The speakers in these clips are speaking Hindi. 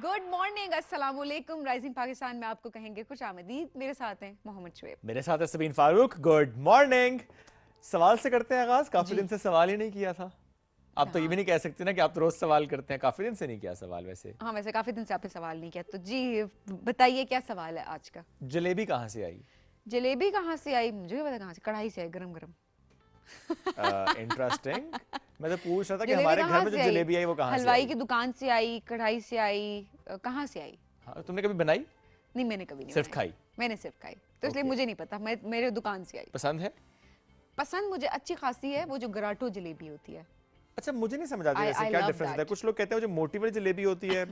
गुड मॉर्निंग, अस्सलाम वालेकुम। राइजिंग पाकिस्तान में आपको कहेंगे खुश आमदीद। मेरे साथ हैं मोहम्मद शुएब। मेरे साथ है सबीन फारूक। Good morning. सवाल से करते हैं आगाज। काफी जी दिन से सवाल ही नहीं किया था। आप तो ये हाँ भी नहीं कह सकते ना कि आप तो रोज सवाल करते हैं। काफी दिन से नहीं किया सवाल वैसे। हाँ, वैसे काफी दिन से आपने सवाल नहीं किया, तो जी बताइए क्या सवाल है आज का। जलेबी कहाँ से आई? जलेबी कहाँ से आई? मुझे क्या पता कहाँ से। कढ़ाई से आई, गरम गरम। इंटरेस्टिंग। मैं तो पूछ रहा था कि जलेबी हमारे घर कहाँ में जो से आई? जलेबी आई वो कहाँ से हलवाई आई। की दुकान से आई, कढ़ाई से आई, कहाँ से आई? हाँ, तुमने कभी बनाई? नहीं, मैंने कभी नहीं सिर्फ बनाई। खाई? मैंने सिर्फ खाई, तो इसलिए ओके। मुझे नहीं पता। मैं मेरे दुकान से आई। पसंद है? पसंद मुझे अच्छी खासी है, वो जो गराटो जलेबी होती है। अच्छा, मुझे नहीं समझ आती वैसे आई क्या लव डिफरेंस होता है। दैट। कुछ लोग कहते हैं वो जो मोटी वाली जलेबी होती है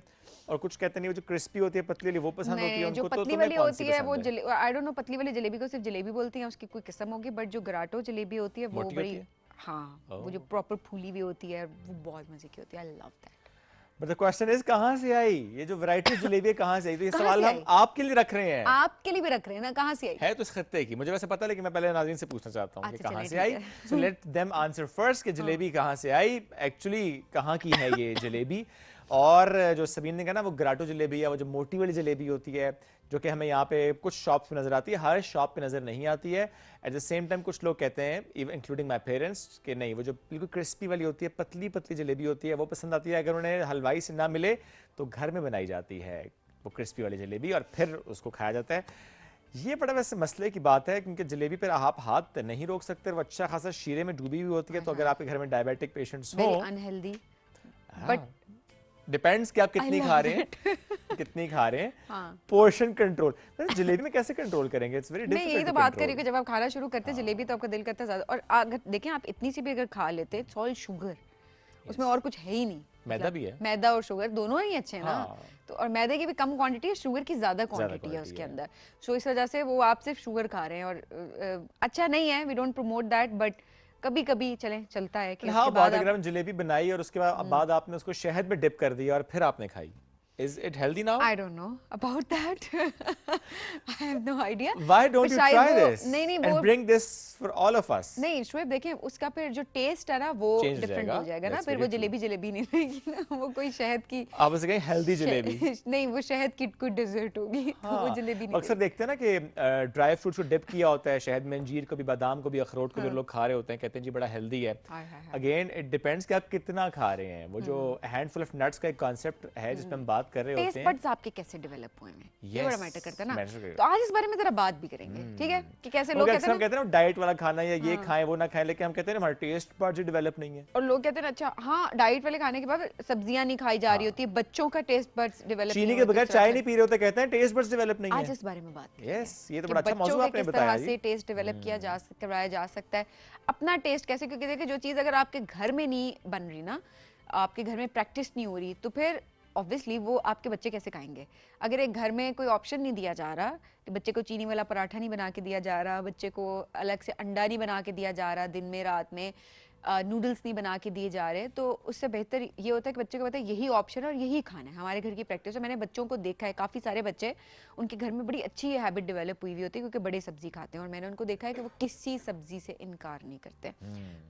और कुछ कहते नहीं वो जो क्रिस्पी होती है पतली वाली वो पसंद होती है नहीं, जो उनको। तो पतली तुम्हें वाली कौन सी होती है वो पसंद है? आई डोंट नो, पतली वाली जलेबी को सिर्फ जलेबी बोलती हैं, उसकी कोई किस्म होगी, बट जो गराटो जलेबी होती है वो मोटी बड़ी, होती है? हाँ, वो जो ओह। प्रॉपर फूली हुई होती है वो बहुत मजे की होती है। I love that. But the question is कहाँ से आई ये जो वैरायटी जलेबी है, कहाँ से आई? तो ये कहाँ सवाल से हम आई? आपके लिए रख रहे हैं। आपके लिए भी रख रहे हैं ना, कहाँ से आई? है तो इस खत्ते की मुझे वैसे पता है, लेकिन मैं पहले नाज़रीन से पूछना चाहता हूँ कि अच्छा कहाँ चलिए, से ठीक आई। है। So let them answer first कि जलेबी कहाँ से आई, एक्चुअली कहाँ की है ये जलेबी। और जो सबीन ने कहा ना वो ग्राटो जलेबी है, वो जो मोटी वाली जलेबी होती है जो कि हमें यहाँ पे कुछ शॉप्स में नजर आती है, हर शॉप पे नजर नहीं आती है। एट द सेम टाइम कुछ लोग कहते हैं, इवन इंक्लूडिंग माई पेरेंट्स, कि नहीं वो जो बिल्कुल क्रिस्पी वाली होती है, पतली पतली जलेबी होती है वो पसंद आती है। अगर उन्हें हलवाई से ना मिले तो घर में बनाई जाती है वो क्रिस्पी वाली जलेबी और फिर उसको खाया जाता है। ये बड़ा वैसे मसले की बात है क्योंकि जलेबी पर आप हाथ नहीं रोक सकते, वो अच्छा खासा शीरे में डूबी हुई होती है। तो अगर आपके घर में डायबिटिक पेशेंट्स वेरी हो, अनहेल्दी, बट हाँ, डिपेंड्स कि आप आई कितनी खा लव रहे हैं, इट। कितनी खा रहे हैं। हाँ, पोर्शन कंट्रोल जलेबी में कैसे कंट्रोल करेंगे? इट्स वेरी मैं यही डिफिकल्ट तो टू बात करी कंट्रोल। कि जब आप खाना शुरू करते हैं जलेबी तो आपका दिल करता है ज्यादा। और अगर देखें आप इतनी सी भी अगर खा लेते हैं, इट्स ऑल शुगर, उसमें और कुछ है ही नहीं। मैदा भी है। मैदा और शुगर दोनों ही अच्छे हैं ना। हाँ, तो और मैदे की भी कम क्वांटिटी है, शुगर की ज्यादा ज्यादा क्वांटिटी है उसके क्वालिटी है। अंदर। सो इस वजह से वो आप सिर्फ शुगर खा रहे हैं और अच्छा नहीं है। We don't promote that, but कभी कभी चले चलता है कि हाँ, उसके बहुत बाद अगर आप हम जलेबी बनाई और उसके बाद आपने उसको शहद में डिप कर दिया और फिर आपने खाई, is it healthy now? I don't know about that. I have no idea. Why पर don't you शायद try वो this नहीं and वो bring this for all of us? नहीं शुएब, देखें उसका फिर जो टेस्ट है ना वो चेंज हो डिफरेंट जाएगा। हो जाएगा ना। That's फिर very वो true. जलेबी जलेबी नहीं रहेगी ना, वो कोई शहद की आप उसे कहें हेल्दी जलेबी। नहीं, वो शहद की कोई डेजर्ट होगी, तो वो हाँ, जलेबी नहीं अक्सर रहेगी। देखते हैं ना कि ड्राई फ्रूट्स को डिप किया होता है शहद में, अंजीर को भी, बादाम को भी, अखरोट को भी हाँ। लोग खा रहे होते हैं, कहते हैं जी बड़ा हेल्दी है। हाय हाय हाय। अगेन इट डिपेंड्स कि आप कितना खा रहे हैं। वो जो हैंडफुल ऑफ नट्स का एक कॉन्सेप्ट है जिस पे हम बात कर रहे टेस्ट होते हैं। बड्स आपके कैसे डेवलप हुए हैं, ये Yes, बड़ा मैटर करता है ना। matter करेगा। तो आज इस बारे में जरा बात भी करेंगे, ठीक है, कि कैसे लोग लोग कहते अक्सर हैं हम ना। कहते हैं ना डाइट वाला खाना या ये हाँ। खाएं वो ना खाएं, लेकिन हम कहते हैं ना हमारा टेस्ट बड्स डेवलप नहीं है। और लोग कहते हैं ना, अच्छा हाँ, डाइट वाले खाने के बाद सब्जियां नहीं खाई जा रही होती है, बच्चों का टेस्ट बड्स डेवलप नहीं चीनी के होते बगैर इस तरह चाय से। नहीं पी रहे होते, कहते हैं टेस्ट बड्स डेवलप नहीं आज है। इस बारे में बात करेंगे यस, ये तो कि बड़ा अच्छा बच्चों मौजूद के आपने किस बताया तरह जी। से टेस्ट डेवलप किया जा कराया जा सकता है, अपना टेस्ट कैसे। क्योंकि देखिए जो चीज़ अगर आपके घर में नहीं बन रही ना, आपके घर में प्रैक्टिस नहीं हो रही, तो फिर ऑब्वियसली वो आपके बच्चे कैसे खाएंगे। अगर एक घर में कोई ऑप्शन नहीं दिया जा रहा कि बच्चे को चीनी वाला पराठा नहीं बना के दिया जा रहा, बच्चे को अलग से अंडा नहीं बना के दिया जा रहा, दिन में रात में नूडल्स नहीं बना के दिए जा रहे, तो उससे बेहतर ये होता है कि बच्चे को पता है यही ऑप्शन है और यही खाना है। हमारे घर की प्रैक्टिस है, मैंने बच्चों को देखा है, काफ़ी सारे बच्चे उनके घर में बड़ी अच्छी हैबिट डेवलप हुई हुई होती है क्योंकि बड़े सब्जी खाते हैं, और मैंने उनको देखा है कि वो किसी सब्जी से इनकार नहीं करते।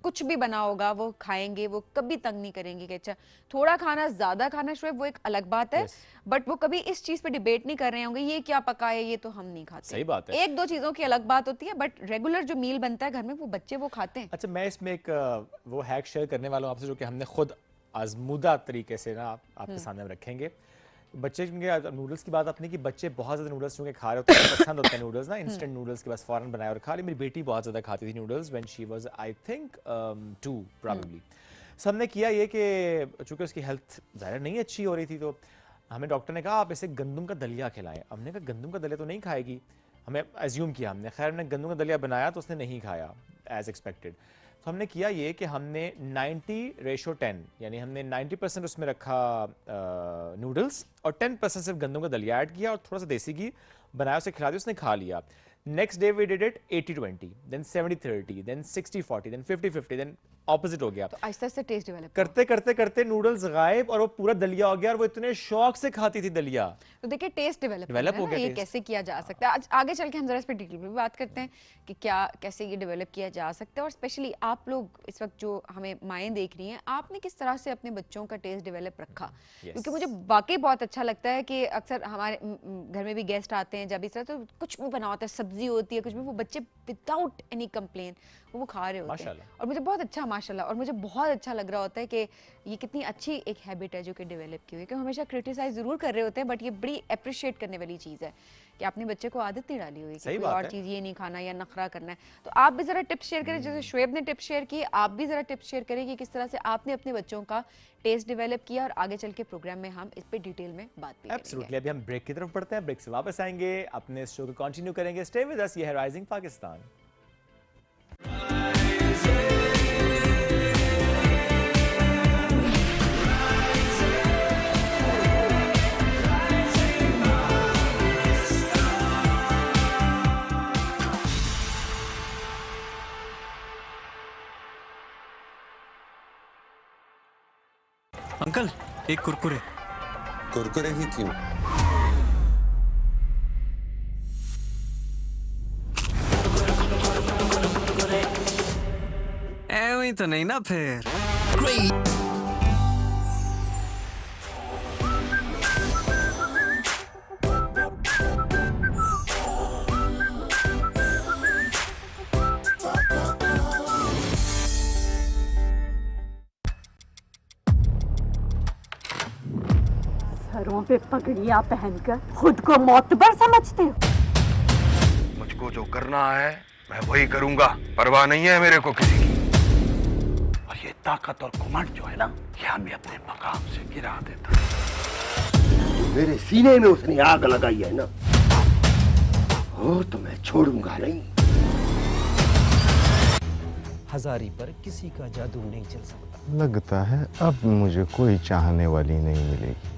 कुछ भी बना होगा वो खाएंगे, वो कभी तंग नहीं करेंगे कि अच्छा थोड़ा खाना ज़्यादा खाना शुरू, वो एक अलग बात है। Yes, बट वो कभी इस चीज़ पे डिबेट नहीं कर रहे होंगे ये क्या पका है, ये तो हम नहीं खाते। सही बात है। एक दो चीज़ों की अलग बात होती है, बट रेगुलर जो मील बनता है घर में वो बच्चे वो खाते हैं। अच्छा, मैं इसमें एक वो हैक शेयर करने वाला हूँ आपसे जो कि हमने खुद आजमूदा तरीके से ना आपके सामने हम रखेंगे। बच्चे क्योंकि नूडल्स की बात अपनी की, बच्चे बहुत ज़्यादा नूडल्स चूँकि खा रहे होते हैं, पसंद होते हैं नूडल्स ना, इंस्टेंट नूडल्स के बस फ़ौरन बनाए और खा ली। मेरी बेटी बहुत ज़्यादा खाती थी noodles when she was I think 2 probably. So हमने किया ये कि चूँकि उसकी हेल्थ ज़ाहिर नहीं अच्छी हो रही थी, तो हमें डॉक्टर ने कहा आप इसे गंदम का दलिया खिलाएं। हमने कहा गंदम का दलिया तो नहीं खाएगी, हमें एज्यूम किया हमने। खैर हमने गंदम का दलिया बनाया तो उसने नहीं खाया एज एक्सपेक्टेड। तो हमने किया ये कि हमने 90:10 यानी हमने 90% उसमें रखा नूडल्स और 10% सिर्फ गंदम का दलिया ऐड किया और थोड़ा सा देसी घी बनाया, उसे खिला दिया, उसने खा लिया। Next day we did it 80-20, then 70-30, then 60-40, then 50-50, then opposite हो गया। तो आहिस्ता आहिस्ता टेस्ट डेवलप करते करते करते नूडल्स गायब और वो पूरा दलिया हो गया और वो इतने शौक से खाती थी दलिया। तो देखिए टेस्ट डेवलप हो ना, गया ये taste। कैसे किया जा सकता है। आज आगे चल के हम जरा इस पर डिटेल में भी बात करते हैं कि क्या कैसे ये डेवलप किया जा सकता है, और स्पेशली आप लोग इस वक्त जो हमें माएँ देख रही हैं, आपने किस तरह से अपने बच्चों का टेस्ट डेवलप रखा। क्योंकि मुझे वाकई बहुत अच्छा लगता है कि अक्सर हमारे घर में भी गेस्ट आते हैं, जब इस तरह तो कुछ भी बना होता है, सब्जी होती है, कुछ भी, वो बच्चे विदाउट एनी कंप्लेन वो खा रहे होते हैं, और मुझे बहुत अच्छा माशाल्लाह, और मुझे बहुत अच्छा लग रहा होता है कि ये कितनी अच्छी एक हैबिट है जो कि डेवलप की हुई है। कि हमेशा क्रिटिसाइज जरूर कर रहे होते हैं, बट ये बड़ी अप्रिशिएट करने वाली चीज़ है कि आपने बच्चे को आदत नहीं डाली हुई कि कोई और चीज़ ये नहीं खाना या नखरा करना है। तो आप भी ज़रा टिप्स शेयर करें, जैसे शुएब ने टिप्स शेयर की, आप भी ज़रा टिप्स शेयर करें कि किस तरह से आपने अपने बच्चों का टेस्ट डेवलप किया, और आगे चल के प्रोग्राम में हम इस पे डिटेल में बात भी करेंगे। एब्सोल्युटली। अभी हम ब्रेक की तरफ बढ़ते हैं, ब्रेक से वापस आएंगे, अपने इस शो को कंटिन्यू करेंगे। स्टे विद अस, ये है राइजिंग पाकिस्तान। अंकल, एक कुरकुरे। कुरकुरे ही क्यों? ऐਵੇਂ तो नहीं ना फिर। सरों पे पगड़ियां पहनकर खुद को मोतबर समझते हो? मुझको जो करना है मैं वही करूंगा, परवाह नहीं है मेरे को किसी की। और ये ताकत और घमंड जो है ना, ये हमें अपने मकाम से गिरा देता है। मेरे सीने में उसने आग लगाई है ना, वो तो मैं छोड़ूंगा नहीं। हजारी पर किसी का जादू नहीं चल सकता। लगता है अब मुझे कोई चाहने वाली नहीं मिलेगी।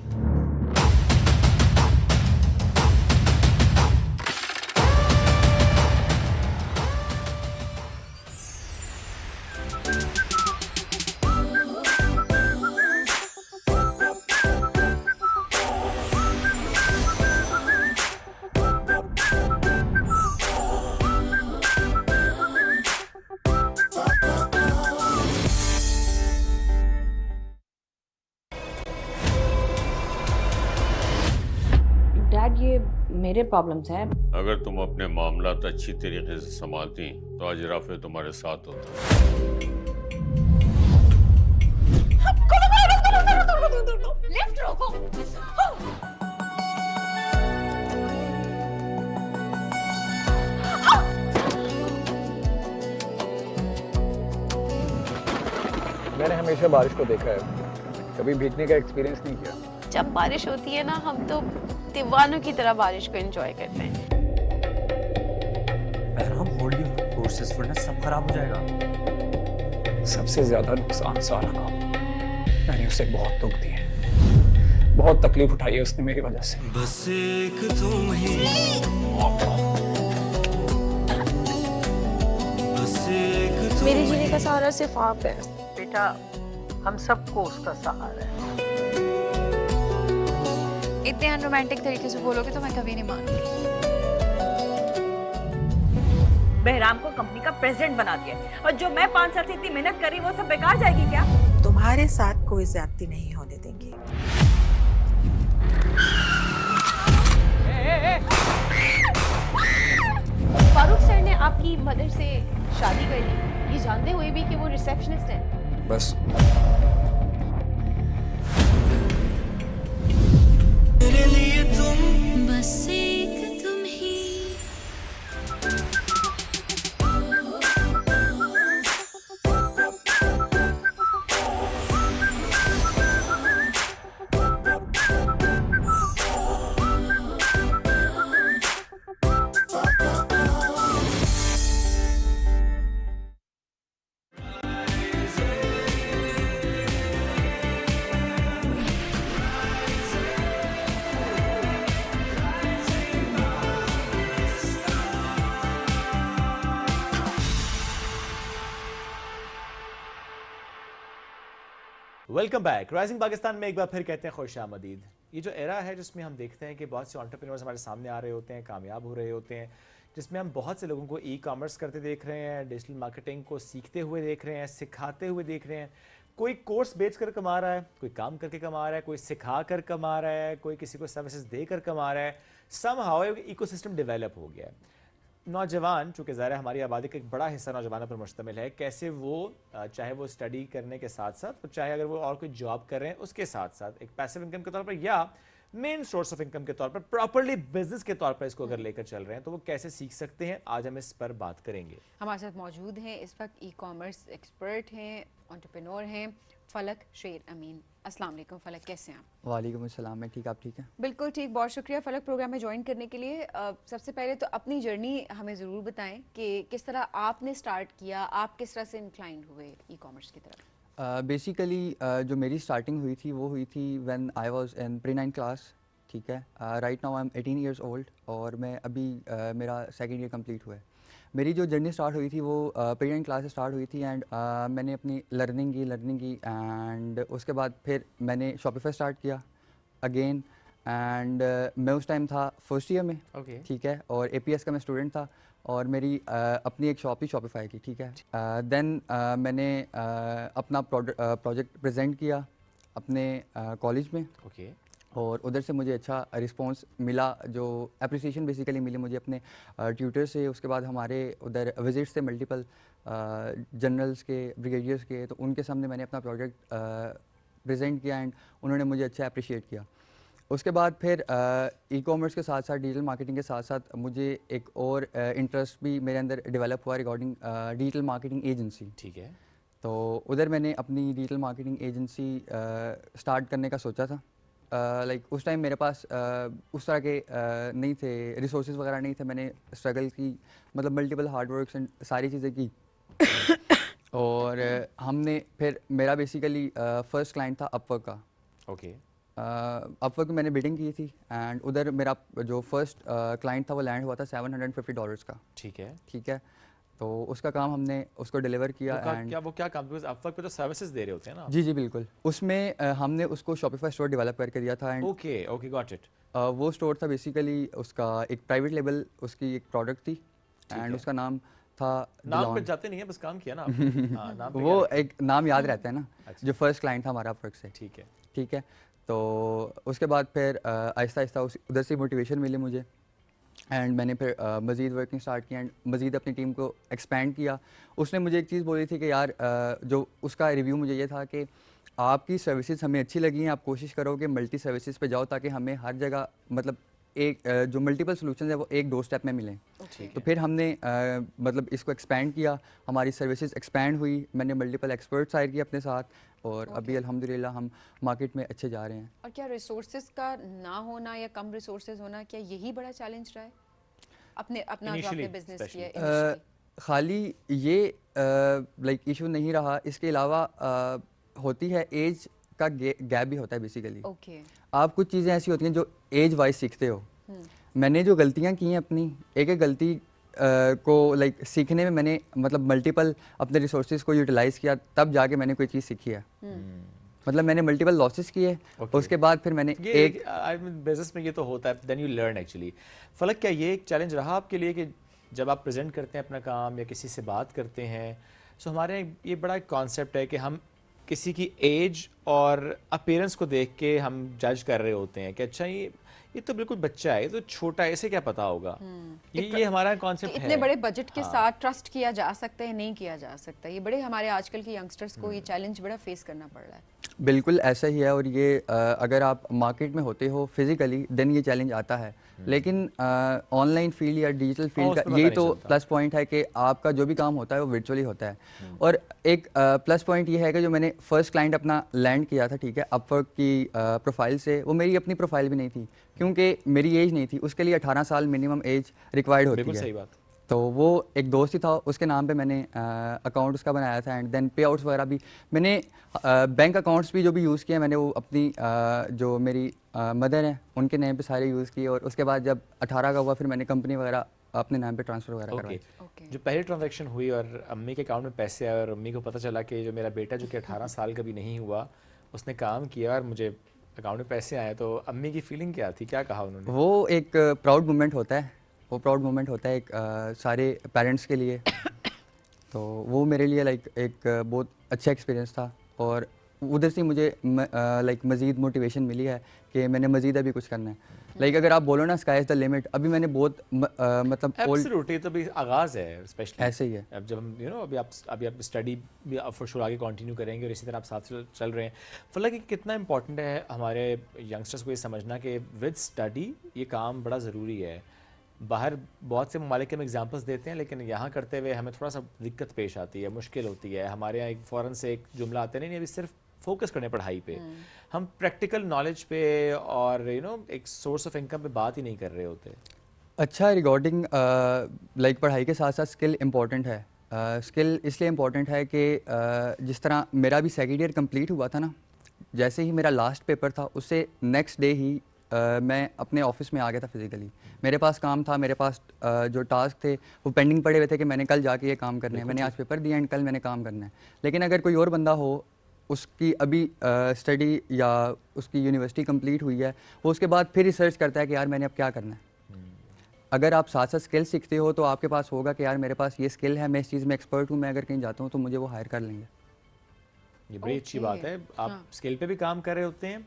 डैड, ये मेरे प्रॉब्लम्स हैं। अगर तुम अपने मामलात अच्छी तरीके से संभालती तो आज राफे तुम्हारे साथ होता। लेफ्ट रोको। मैंने हमेशा बारिश को देखा है, कभी भीगने का एक्सपीरियंस नहीं किया। जब बारिश होती है ना, हम तो दीवानों की तरह बारिश को एंजॉय करते हैं। बहरहाल होल्डिंग कोर्सेज वरना सब खराब हो जाएगा। सबसे ज्यादा नुकसान सारा का, मैंने उसे बहुत दुख दिए, बहुत तकलीफ उठाई है उसने मेरी वजह से। बस एक तुम ही, बस एक तुम। मेरे जीने का सहारा सिर्फ आप है। बेटा, हम सबको उसका सहारा है। इतने अनरोमांटिक तरीके से बोलोगे तो मैं कभी नहीं मानूंगी। बहराम को कंपनी का प्रेसिडेंट बना दिया, और जो मैं 5 साल से इतनी मेहनत कर रही वो सब बेकार जाएगी क्या? तुम्हारे साथ कोई ज्यादती नहीं होने देंगे। फारूक सर ने आपकी मदर से शादी कर ली, ये जानते हुए भी कि वो रिसेप्शनिस्ट है। बस मेरे लिए तुम, बस एक तुम ही। Welcome back. राइजिंग पाकिस्तान में एक बार फिर कहते हैं खुश आमदीद। ये जो एरा है जिसमें हम देखते हैं कि बहुत से एंटरप्रेन्योर्स हमारे सामने आ रहे होते हैं, कामयाब हो रहे होते हैं, जिसमें हम बहुत से लोगों को ई कॉमर्स करते देख रहे हैं, डिजिटल मार्केटिंग को सीखते हुए देख रहे हैं, सिखाते हुए देख रहे हैं। कोई कोर्स बेच कर कमा रहा है, कोई काम करके कमा रहा है, कोई सिखा कर कमा रहा है, कोई किसी को सर्विसेज देकर कमा रहा है। समहाउ इकोसिस्टम डेवलप हो गया है। नौजवान, चूँकि ज़ाहिर है हमारी आबादी का एक बड़ा हिस्सा नौजवानों पर मुश्तमिल है, कैसे वो चाहे वो स्टडी करने के साथ साथ, चाहे अगर वो और कोई जॉब कर रहे हैं उसके साथ साथ एक पैसिव इनकम के तौर पर या मेन सोर्स ऑफ इनकम के तौर पर प्रॉपर्ली बिजनेस के तौर पर इसको अगर लेकर चल रहे हैं तो वो कैसे सीख सकते हैं, आज हम इस पर बात करेंगे। हमारे साथ मौजूद हैं इस वक्त ई कॉमर्स एक्सपर्ट हैं, एंटरप्रेन्योर हैं, फलक शेर अमीन। अस्सलाम वालेकुम फलक, कैसे हैं आप? वालेकुम अस्सलाम, मैं ठीक, आप ठीक हैं? बिल्कुल ठीक, बहुत शुक्रिया फलक प्रोग्राम में ज्वाइन करने के लिए। सबसे पहले तो अपनी जर्नी हमें ज़रूर बताएं कि किस तरह आपने स्टार्ट किया, आप किस तरह से इंक्लाइंड हुए ई कॉमर्स की तरफ? बेसिकली जो मेरी स्टार्टिंग हुई थी वो हुई थी when I was in pre class, ठीक है। Right now I am 18 years old और मैं अभी मेरा सेकेंड ईयर कंप्लीट हुआ है। मेरी जो जर्नी स्टार्ट हुई थी वो प्री-9 क्लास से स्टार्ट हुई थी एंड मैंने अपनी लर्निंग की एंड उसके बाद फिर मैंने शॉपिफाई स्टार्ट किया अगेन एंड मैं उस टाइम था फर्स्ट ईयर में, ठीक है, और APS का मैं स्टूडेंट था और मेरी अपनी एक शॉप ही शॉपिफाई की, ठीक है। देन मैंने अपना प्रोजेक्ट प्रेजेंट किया अपने कॉलेज में, और उधर से मुझे अच्छा रिस्पांस मिला, जो अप्रिसिएशन बेसिकली मिली मुझे अपने ट्यूटर से। उसके बाद हमारे उधर विजिट्स थे मल्टीपल जनरल्स के, ब्रिगेडियर्स के, तो उनके सामने मैंने अपना प्रोजेक्ट प्रेजेंट किया एंड उन्होंने मुझे अच्छा अप्रिशिएट किया। उसके बाद फिर ई कॉमर्स के साथ साथ डिजिटल मार्केटिंग के साथ साथ मुझे एक और इंटरेस्ट भी मेरे अंदर डेवलप हुआ रिगार्डिंग डिजिटल मार्केटिंग एजेंसी, ठीक है। तो उधर मैंने अपनी डिजिटल मार्केटिंग एजेंसी स्टार्ट करने का सोचा था। लाइक उस टाइम मेरे पास उस तरह के नहीं थे, रिसोर्सेज वगैरह नहीं थे। मैंने स्ट्रगल की, मतलब मल्टीपल हार्ड वर्क्स एंड सारी चीज़ें की और हमने फिर मेरा बेसिकली फर्स्ट क्लाइंट था अपवर्क का, ओके। अपवर्क में मैंने बिडिंग की थी एंड उधर मेरा जो फर्स्ट क्लाइंट था वो लैंड हुआ था $750 का, ठीक है, ठीक है। तो उसका काम हमने उसको डिलीवर किया एंड वो क्या काम, बिकॉज़ अपवर्क पे तो सर्विसेज दे रहे होते हैं ना? जी जी बिल्कुल। उसमें हमने उसको शॉपिफाई स्टोर डेवलप करके दिया था and okay okay got it. वो स्टोर था बेसिकली उसका एक प्राइवेट लेबल, उसकी एक प्रोडक्ट थी एंड उसका नाम था, नाम पे जाते नहीं है, बस काम किया ना आपने। हाँ, नाम पे वो एक नाम याद रहता है ना, जो फर्स्ट क्लाइंट था हमारा अपवर्क से, ठीक है, ठीक है। तो उसके बाद फिर आहिस्ता आहिस्ता उधर से मोटिवेशन मिली मुझे एंड मैंने फिर मज़ीद वर्किंग स्टार्ट किया एंड मज़ीद अपनी टीम को एक्सपेंड किया। उसने मुझे एक चीज़ बोली थी कि यार जो उसका रिव्यू मुझे ये था कि आपकी सर्विसेज हमें अच्छी लगी हैं, आप कोशिश करो कि मल्टी सर्विसेज पे जाओ ताकि हमें हर जगह मतलब एक जो मल्टीपल सॉल्यूशंस है वो एक दो स्टेप में मिलें। तो फिर हमने मतलब इसको एक्सपेंड किया, हमारी सर्विसेज एक्सपेंड हुई, मैंने मल्टीपल एक्सपर्ट्स हायर किए अपने साथ और अभी अल्हम्दुलिल्लाह हम मार्केट में अच्छे जा रहे हैं। और क्या रिसोर्सेज का ना होना या कम रिसोर्सेज होना, क्या यही बड़ा चैलेंज रहा है अपना जो आपने बिजनेस किया? खाली ये लाइक इशू नहीं रहा, इसके अलावा होती है एज का गैप भी होता है बेसिकली। आप कुछ चीज़ें ऐसी होती हैं जो एज वाइज सीखते हो। मैंने जो गलतियाँ की हैं अपनी, एक एक गलती को लाइक सीखने में मैंने मतलब मल्टीपल अपने रिसोर्सेज को यूटिलाइज किया, तब जाके मैंने कोई चीज़ सीखी है। मतलब मैंने मल्टीपल लॉसेस किए, उसके बाद फिर मैंने एक बिजनेस में ये तो होता है, देन यू लर्न एक्चुअली। फलक, क्या ये एक चैलेंज रहा आपके लिए कि जब आप प्रेजेंट करते हैं अपना काम या किसी से बात करते हैं, सो हमारे ये बड़ा कॉन्सेप्ट है कि हम किसी की एज और अपीयरेंस को देख के हम जज कर रहे होते हैं कि अच्छा ये तो बिल्कुल बच्चा है, ये तो छोटा है, इसे क्या पता होगा। ये हमारा कॉन्सेप्ट है। इतने बड़े बजट के साथ ट्रस्ट किया जा सकता है, नहीं किया जा सकता, ये बड़े हमारे आजकल के यंगस्टर्स को ये चैलेंज बड़ा फेस करना पड़ रहा है। बिल्कुल ऐसा ही है और ये अगर आप मार्केट में होते हो फिजिकली देन ये चैलेंज आता है, लेकिन ऑनलाइन फील्ड या डिजिटल फील्ड का यही तो प्लस पॉइंट है कि आपका जो भी काम होता है वो वर्चुअली होता है। और एक प्लस पॉइंट ये है कि जो मैंने फर्स्ट क्लाइंट अपना लैंड किया था, ठीक है, अपवर्क की प्रोफाइल से, वो मेरी अपनी प्रोफाइल भी नहीं थी क्योंकि मेरी एज नहीं थी, उसके लिए 18 साल मिनिमम एज रिक्वायर्ड होती है। सही बात। तो वो एक दोस्त ही था, उसके नाम पे मैंने अकाउंट उसका बनाया था एंड देन पे आउट्स वगैरह भी मैंने बैंक अकाउंट्स भी जो भी यूज़ किए मैंने वो अपनी जो मेरी मदर हैं उनके नेम पे सारे यूज़ किए और उसके बाद जब 18 का हुआ फिर मैंने कंपनी वगैरह अपने नाम पे ट्रांसफ़र वगैरह करवाई। जो पहली ट्रांजैक्शन हुई और अम्मी के अकाउंट में पैसे आए और अम्मी को पता चला कि जो मेरा बेटा जो कि 18 साल का भी नहीं हुआ उसने काम किया और मुझे अकाउंट में पैसे आए, तो अम्मी की फीलिंग क्या थी, क्या कहा उन्होंने? वो एक प्राउड मोमेंट होता है, वो प्राउड मोमेंट होता है एक सारे पेरेंट्स के लिए। तो वो मेरे लिए लाइक एक बहुत अच्छा एक्सपीरियंस था, और उधर से मुझे लाइक मज़ीद मोटिवेशन मिली है कि मैंने मज़ीद अभी कुछ करना है। लाइक अगर आप बोलो ना स्काई इज़ द लिमिट, अभी मैंने बहुत मतलब एब्सोल्युटली, तो भी आगाज़ है, स्पेशली ऐसे ही है। अब जब हम अभी आप स्टडी भी फॉर श्योर आगे कंटिन्यू करेंगे और इसी तरह आप साथ चल रहे हैं। फुल्ला कि कितना इंपॉर्टेंट है हमारे यंगस्टर्स को ये समझना कि विद स्टडी ये काम बड़ा ज़रूरी है। बाहर बहुत से ममालिक के हम एग्जांपल्स देते हैं, लेकिन यहाँ करते हुए हमें थोड़ा सा दिक्कत पेश आती है, मुश्किल होती है। हमारे यहाँ एक फ़ौरन से एक जुमला आते नहीं, अभी सिर्फ फोकस करने पढ़ाई पे, हम प्रैक्टिकल नॉलेज पे और एक सोर्स ऑफ इनकम पे बात ही नहीं कर रहे होते। अच्छा, रिगार्डिंग लाइक पढ़ाई के साथ साथ स्किल इम्पॉर्टेंट है। स्किल इसलिए इम्पॉर्टेंट है कि जिस तरह मेरा भी सेकेंड ईयर कंप्लीट हुआ था ना, जैसे ही मेरा लास्ट पेपर था उससे नेक्स्ट डे ही मैं अपने ऑफिस में आ गया था फिज़िकली। मेरे पास काम था, मेरे पास जो टास्क थे वो पेंडिंग पड़े हुए थे कि मैंने कल जाके ये काम करने हैं, मैंने आज पेपर दिया एंड कल मैंने काम करना है। लेकिन अगर कोई और बंदा हो, उसकी अभी स्टडी या उसकी यूनिवर्सिटी कंप्लीट हुई है, वो उसके बाद फिर रिसर्च करता है कि यार मैंने अब क्या करना है। अगर आप साथ साथ स्किल सीखते हो तो आपके पास होगा कि यार मेरे पास ये स्किल है, मैं इस चीज़ में एक्सपर्ट हूँ, मैं अगर कहीं जाता हूँ तो मुझे वो हायर कर लेंगे। ये बड़ी अच्छी बात है। आप स्किल पे भी काम कर रहे होते हैं,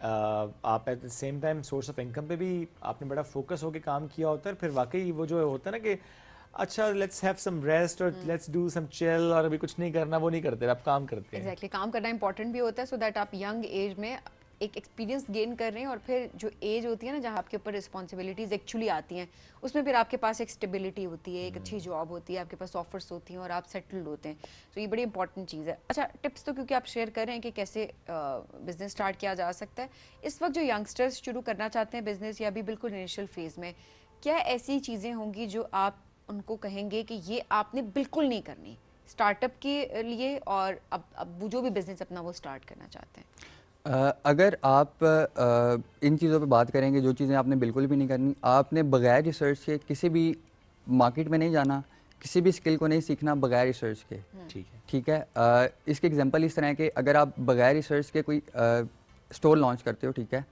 आप at the same time source of income पे भी आपने बड़ा फोकस होकर काम किया होता है। फिर वाकई वो जो होता है ना कि अच्छा लेट्स हैव सम रेस्ट और लेट्स डू सम चिल, और अभी कुछ नहीं करना, वो नहीं करते, आप काम करते हैं। एग्जैक्टली, काम करना इंपॉर्टेंट भी होता है सो दैट आप यंग एज में एक एक्सपीरियंस गेन कर रहे हैं, और फिर जो एज होती है ना जहाँ आपके ऊपर रिस्पॉन्सिबिलिटीज़ एक्चुअली आती हैं, उसमें फिर आपके पास एक स्टेबिलिटी होती है, एक अच्छी जॉब होती है, आपके पास ऑफर्स होती हैं और आप सेटल्ड होते हैं। तो ये बड़ी इंपॉर्टेंट चीज़ है। अच्छा, टिप्स तो क्योंकि आप शेयर कर रहे हैं कि कैसे बिजनेस स्टार्ट किया जा सकता है, इस वक्त जो यंगस्टर्स शुरू करना चाहते हैं बिजनेस या अभी बिल्कुल इनिशियल फेज़ में, क्या ऐसी चीज़ें होंगी जो आप उनको कहेंगे कि ये आपने बिल्कुल नहीं करनी स्टार्टअप के लिए, और अब वो जो भी बिजनेस अपना वो स्टार्ट करना चाहते हैं? अगर आप इन चीज़ों पे बात करेंगे, जो चीज़ें आपने बिल्कुल भी नहीं करनी, आपने बगैर रिसर्च के किसी भी मार्केट में नहीं जाना, किसी भी स्किल को नहीं सीखना बगैर रिसर्च के। ठीक है। इसके एग्जांपल इस तरह है कि अगर आप बगैर रिसर्च के कोई स्टोर लॉन्च करते हो, ठीक है,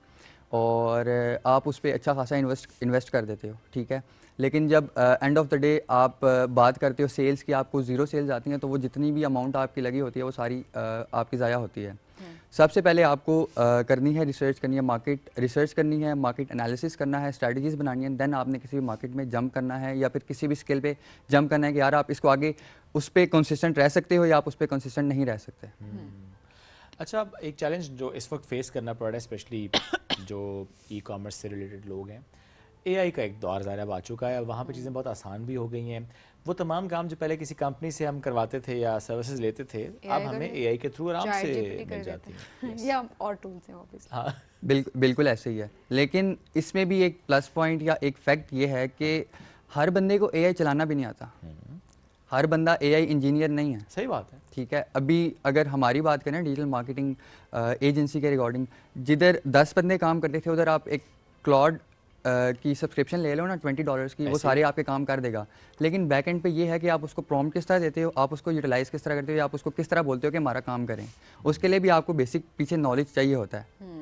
और आप उस पर अच्छा खासा इन्वेस्ट कर देते हो, ठीक है, लेकिन जब एंड ऑफ द डे आप बात करते हो सेल्स की, आपको ज़ीरो सेल्स आती हैं, तो वो जितनी भी अमाउंट आपकी लगी होती है वो सारी आपकी ज़ाया होती है। सबसे पहले आपको करनी है रिसर्च करनी है, मार्केट रिसर्च करनी है, मार्केट एनालिसिस करना है, स्ट्रैटेजीज बनानी है, देन आपने किसी भी मार्केट में जंप करना है या फिर किसी भी स्किल पे जंप करना है कि यार आप इसको आगे उस पर कंसिस्टेंट रह सकते हो या आप उस पर कंसिस्टेंट नहीं रह सकते। अच्छा, अब एक चैलेंज जो इस वक्त फेस करना पड़ रहा है स्पेशली जो ई कॉमर्स से रिलेटेड लोग हैं, एआई का एक दौर ज़ाहिर अब आ चुका है, वहाँ पे चीज़ें बहुत आसान भी हो गई हैं। वो तमाम काम जो पहले किसी कंपनी से हम करवाते थे या सर्विसेज लेते थे, अब हमें एआई के थ्रू आराम से मिल जाती हैं या और टूल्स हैं ऑब्वियसली। हाँ, बिल्कुल ऐसे ही है। लेकिन इसमें भी एक प्लस पॉइंट या एक फैक्ट ये है कि हर बंदे को एआई चलाना भी नहीं आता, हर बंदा एआई इंजीनियर नहीं है। सही बात है। ठीक है, अभी अगर हमारी बात करें डिजिटल मार्केटिंग एजेंसी के रिगार्डिंग, जिधर 10 बंदे काम करते थे उधर आप एक क्लाउड की सब्सक्रिप्शन ले लो ना $20 की, वो सारे आपके काम कर देगा। लेकिन बैक एंड पे ये है कि आप उसको प्रॉम्प्ट किस तरह देते हो, आप उसको यूटिलाइज किस तरह करते हो, या आप उसको किस तरह बोलते हो कि हमारा काम करें, उसके लिए भी आपको बेसिक पीछे नॉलेज चाहिए होता है।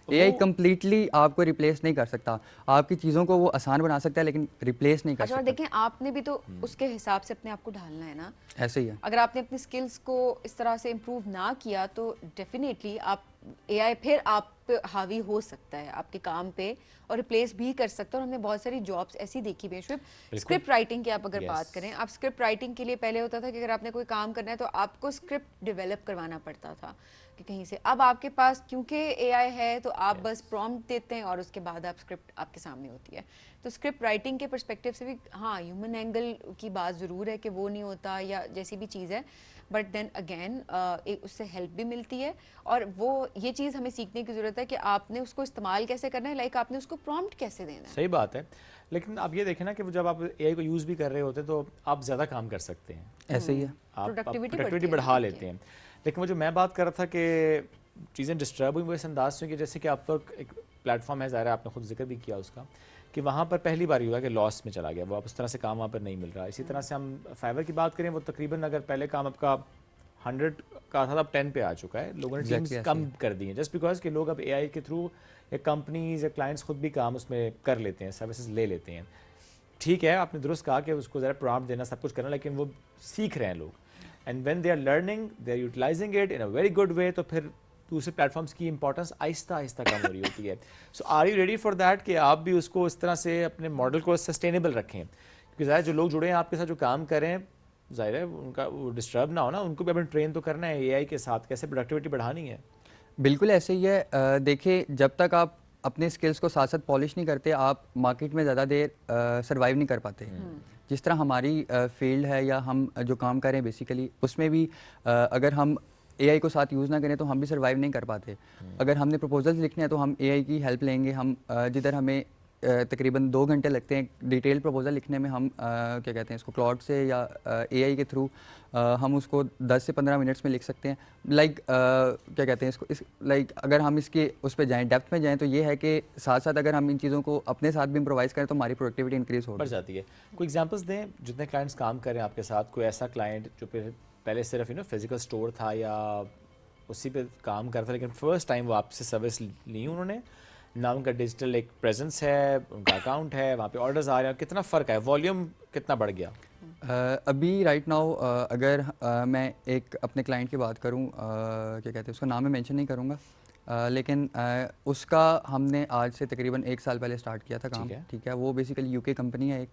एआई कंप्लीटली आपको रिप्लेस नहीं कर सकता, आपकी चीज़ों को वो आसान बना सकता है लेकिन रिप्लेस नहीं कर सकता। देखें, आपने भी तो उसके हिसाब से अपने आप को ढालना है ना। ऐसे ही है। अगर आपने अपनी स्किल्स को इस तरह से इम्प्रूव ना किया तो डेफिनेटली आप एआई फिर आप पे हावी हो सकता है आपके काम पे और रिप्लेस भी कर सकता है। और हमने बहुत सारी जॉब्स ऐसी देखी भी हैं। स्क्रिप्ट राइटिंग की आप अगर बात करें, आप स्क्रिप्ट राइटिंग के लिए पहले होता था कि अगर आपने कोई काम करना है तो आपको स्क्रिप्ट डेवलप करवाना पड़ता था कि कहीं से। अब आपके पास क्योंकि एआई है तो आप बस प्रॉम्प्ट देते हैं और उसके बाद आप स्क्रिप्ट आपके सामने होती है। तो स्क्रिप्ट राइटिंग के पर्सपेक्टिव से भी हाँ, ह्यूमन एंगल की बात ज़रूर है कि वो नहीं होता या जैसी भी चीज़ है, बट देन अगेन उससे हेल्प भी मिलती है। और वो ये चीज़ हमें सीखने की ज़रूरत है कि आपने उसको इस्तेमाल कैसे करना है, लाइक आपने उसको प्रॉम्प्ट कैसे देना है। सही बात है। लेकिन आप ये देखें ना कि जब आप एआई को यूज़ भी कर रहे होते हैं तो आप ज़्यादा काम कर सकते हैं। ऐसे ही है, आप प्रोडक्टिविटी बढ़ा लेते हैं। लेकिन वो जो मैं बात कर रहा था कि चीज़ें डिस्टर्ब हुई वो इस अंदाज से कि जैसे कि आप तो एक प्लेटफॉर्म है, ज़ाहिर है आपने खुद जिक्र भी किया उसका, कि वहाँ पर पहली बार हुआ कि लॉस में चला गया, वो आप उस तरह से काम वहाँ पर नहीं मिल रहा। इसी तरह से हम फाइवर की बात करें, वो तकरीबन अगर पहले काम आपका 100 का था, अब 10 पे आ चुका है। लोगों ने Exactly टीम्स ऐसे कम ही। कर दी हैं जस्ट बिकॉज कि लोग अब एआई के थ्रू या कंपनीज या क्लाइंट्स खुद भी काम उसमें कर लेते हैं, सर्विसेज ले लेते हैं। ठीक है, आपने दुरुस्त कहा कि उसको ज़रा प्रॉम्प्ट देना, सब कुछ करना, लेकिन वो सीख रहे हैं लोग, and when they are learning they are utilising it in a very good way, तो फिर दूसरे प्लेटफॉर्म्स की इंपॉर्टेंस आहिस्ता आहिस्ता कम हो रही होती है। So are you ready for that कि आप भी उसको इस तरह से अपने मॉडल को सस्टेनेबल रखें, क्योंकि ज़ाहिर जो लोग जुड़े हैं आपके साथ, जो काम करें, ज़ाहिर है उनका वो डिस्टर्ब ना हो ना, उनको भी अपने ट्रेन तो करना है एआई के साथ, कैसे प्रोडक्टिविटी बढ़ानी है। बिल्कुल ऐसे ही है। देखिए, जब तक आप अपने स्किल्स को साथ साथ पॉलिश नहीं करते, आप मार्केट में ज़्यादा देर सर्वाइव नहीं कर पाते। जिस तरह हमारी फील्ड है या हम जो काम कर रहे हैं बेसिकली, उसमें भी अगर हम एआई को साथ यूज़ ना करें तो हम भी सर्वाइव नहीं कर पाते। अगर हमने प्रपोजल्स लिखने हैं तो हम एआई की हेल्प लेंगे। हम जिधर हमें तकरीबन 2 घंटे लगते हैं डिटेल प्रपोजल लिखने में, हम क्या कहते हैं इसको, क्लॉड से या एआई के थ्रू हम उसको 10 से 15 मिनट्स में लिख सकते हैं। लाइक क्या कहते हैं इसको, लाइक अगर हम इसके उस पर जाएँ, डेप्थ में जाएँ, तो ये है कि साथ साथ अगर हम इन चीज़ों को अपने साथ भी इम्प्रोवाइज़ करें तो हमारी प्रोडक्टिविटी इंक्रीज़ बढ़ होगी। जाती है। कोई एग्जांपल्स दें, जितने क्लाइंट्स काम कर रहे हैं आपके साथ, कोई ऐसा क्लाइंट जो फिर पहले सिर्फ फिजिकल स्टोर था या उसी पे काम करता, लेकिन फर्स्ट टाइम वो आपसे सर्विस ली उन्होंने, ना उनका डिजिटल एक प्रेजेंस है, उनका अकाउंट है, वहाँ पे ऑर्डर्स आ रहे हैं, कितना फ़र्क है, वॉल्यूम कितना बढ़ गया? अभी राइट नाउ अगर मैं एक अपने क्लाइंट की बात करूं, क्या कहते हैं उसका नाम मैं मेंशन नहीं करूंगा, लेकिन उसका हमने आज से तकरीबन 1 साल पहले स्टार्ट किया था काम। ठीक है, वो बेसिकली यूके कंपनी है एक,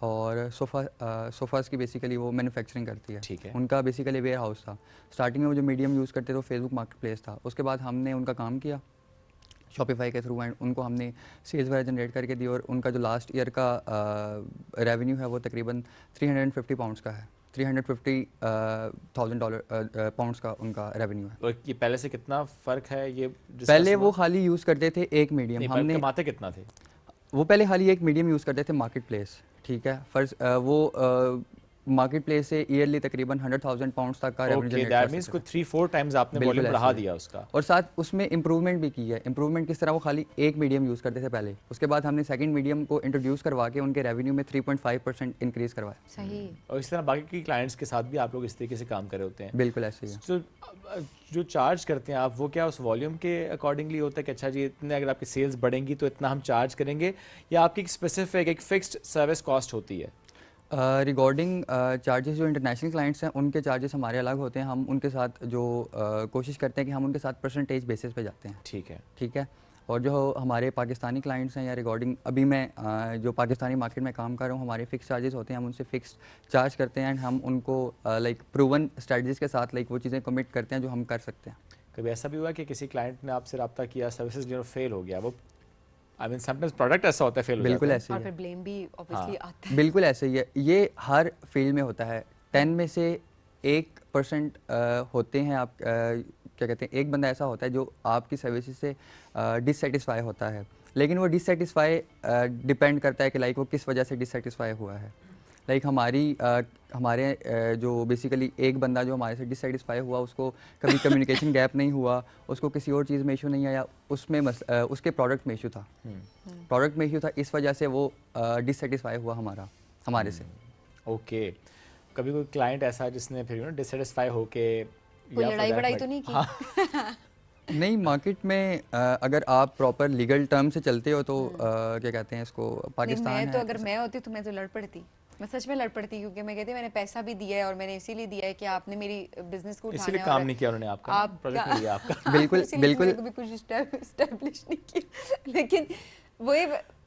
और सोफ़ाज़ की बेसिकली वो मैन्युफैक्चरिंग करती है। ठीक है। उनका बेसिकली वेयर हाउस था। स्टार्टिंग में वो जो मीडियम यूज़ करते थे वो फेसबुक मार्केट प्लेस था। उसके बाद हमने उनका काम किया शॉपिफाई के थ्रू, एंड उनको हमने सेल्स वगैरह जनरेट करके दी, और उनका जो लास्ट ईयर का रेवेन्यू है वो तकरीबन 350 पाउंड्स का है। $350,000 पाउंड्स का उनका रेवेन्यू है। और ये पहले से कितना फ़र्क है ये? पहले वो खाली यूज़ करते थे एक मीडियम, हमने कमाते कितना थे? वो पहले खाली एक मीडियम यूज़ करते थे मार्केट प्लेस। ठीक है, फर्स्ट वो मार्केट प्लेस से ईयरली तकरीबन 100,000 पाउंड्स तक का रेवेन्यू जनरेट दैट मींस कोई 3-4 टाइम्स आपने वॉल्यूम बढ़ा दिया उसका, और साथ उसमें इंप्रूवमेंट भी की है। इंप्रूवमेंट किस तरह, वो खाली एक मीडियम यूज़ करते थे पहले, उसके बाद हमने सेकंड मीडियम को इंट्रोड्यूस करवा के उनके रेवेन्यू में 3.5% इंक्रीज़ करवाया। सही। और इस तरह बाकी की क्लाइंट्स के साथ भी आप लोग इस तरीके से काम कर रहे होते हैं? बिल्कुल ऐसे ही है। तो जो चार्ज करते हैं आप, वो क्या उस वॉल्यूम के अकॉर्डिंगली होता है कि अच्छा जी इतने अगर आपकी सेल्स बढ़ेंगी तो इतना हम चार्ज करेंगे, या आपकी एक स्पेसिफिक एक फिक्स्ड सर्विस कॉस्ट होती है? रिगार्डिंग चार्जेस, जो इंटरनेशनल क्लाइंट्स हैं उनके चार्जेस हमारे अलग होते हैं। हम उनके साथ जो कोशिश करते हैं कि हम उनके साथ परसेंटेज बेसिस पे जाते हैं। ठीक है, ठीक है। और जो हमारे पाकिस्तानी क्लाइंट्स हैं या रिगार्डिंग अभी मैं जो पाकिस्तानी मार्केट में काम कर रहा हूँ, हमारे फिक्स चार्जेस होते हैं, हम उनसे फिक्स चार्ज करते हैं, एंड हम उनको लाइक प्रूवन स्ट्रेटजीज के साथ लाइक वो चीज़ें कमिट करते हैं जो हम कर सकते हैं। कभी ऐसा भी हुआ कि किसी क्लाइंट ने आपसे रब्ता किया, सर्विसेज जो फेल हो गया? वो आई मीन समटाइम्स प्रोडक्ट ऐसा होता है फेल हो जाता है। बिल्कुल ऐसे ही और फिर ब्लेम भी ऑब्वियसली आता है। बिल्कुल ऐसे ही है, ये हर फील्ड में होता है। 10 में से 1% होते हैं आप क्या कहते हैं, एक बंदा ऐसा होता है जो आपकी सर्विसेज से डिससेटिस्फाई होता है, लेकिन वो डिससेटिस्फाई डिपेंड करता है कि लाइक वो किस वजह से डिससेटिस्फाई हुआ है। लाइक हमारे जो बेसिकली एक बंदा जो हमारे से डिससेटिस्फाई हुआ, उसको कभी कम्युनिकेशन गैप नहीं हुआ, उसको किसी और चीज़ में इशू नहीं आया, उसमें उसके प्रोडक्ट में इशू था। प्रोडक्ट में इशू था, इस वजह से वो डिससेटिस्फाई हुआ हमारे से। ओके, कभी कोई क्लाइंट ऐसा जिसने फिर डिससेटिस्फाई होके कोई लड़ाई बड़ाई तो नहीं की? नहीं, मार्केट में अगर आप प्रॉपर लीगल टर्म से चलते हो तो क्या कहते हैं इसको, पाकिस्तान मैं है तो अगर मैं होती तो मैं तो लड़ पड़ती, मैं सच में लड़ पड़ती, क्योंकि मैं कहती मैंने पैसा भी दिया है और मैंने इसीलिए दिया है कि आपने मेरी बिजनेस को उठाना है, इसीलिए काम नहीं किया उन्होंने आपका, प्रोजेक्ट नहीं लिया आपका। बिल्कुल बिल्कुल, भी कुछ एस्टैब्लिश नहीं किया, लेकिन वो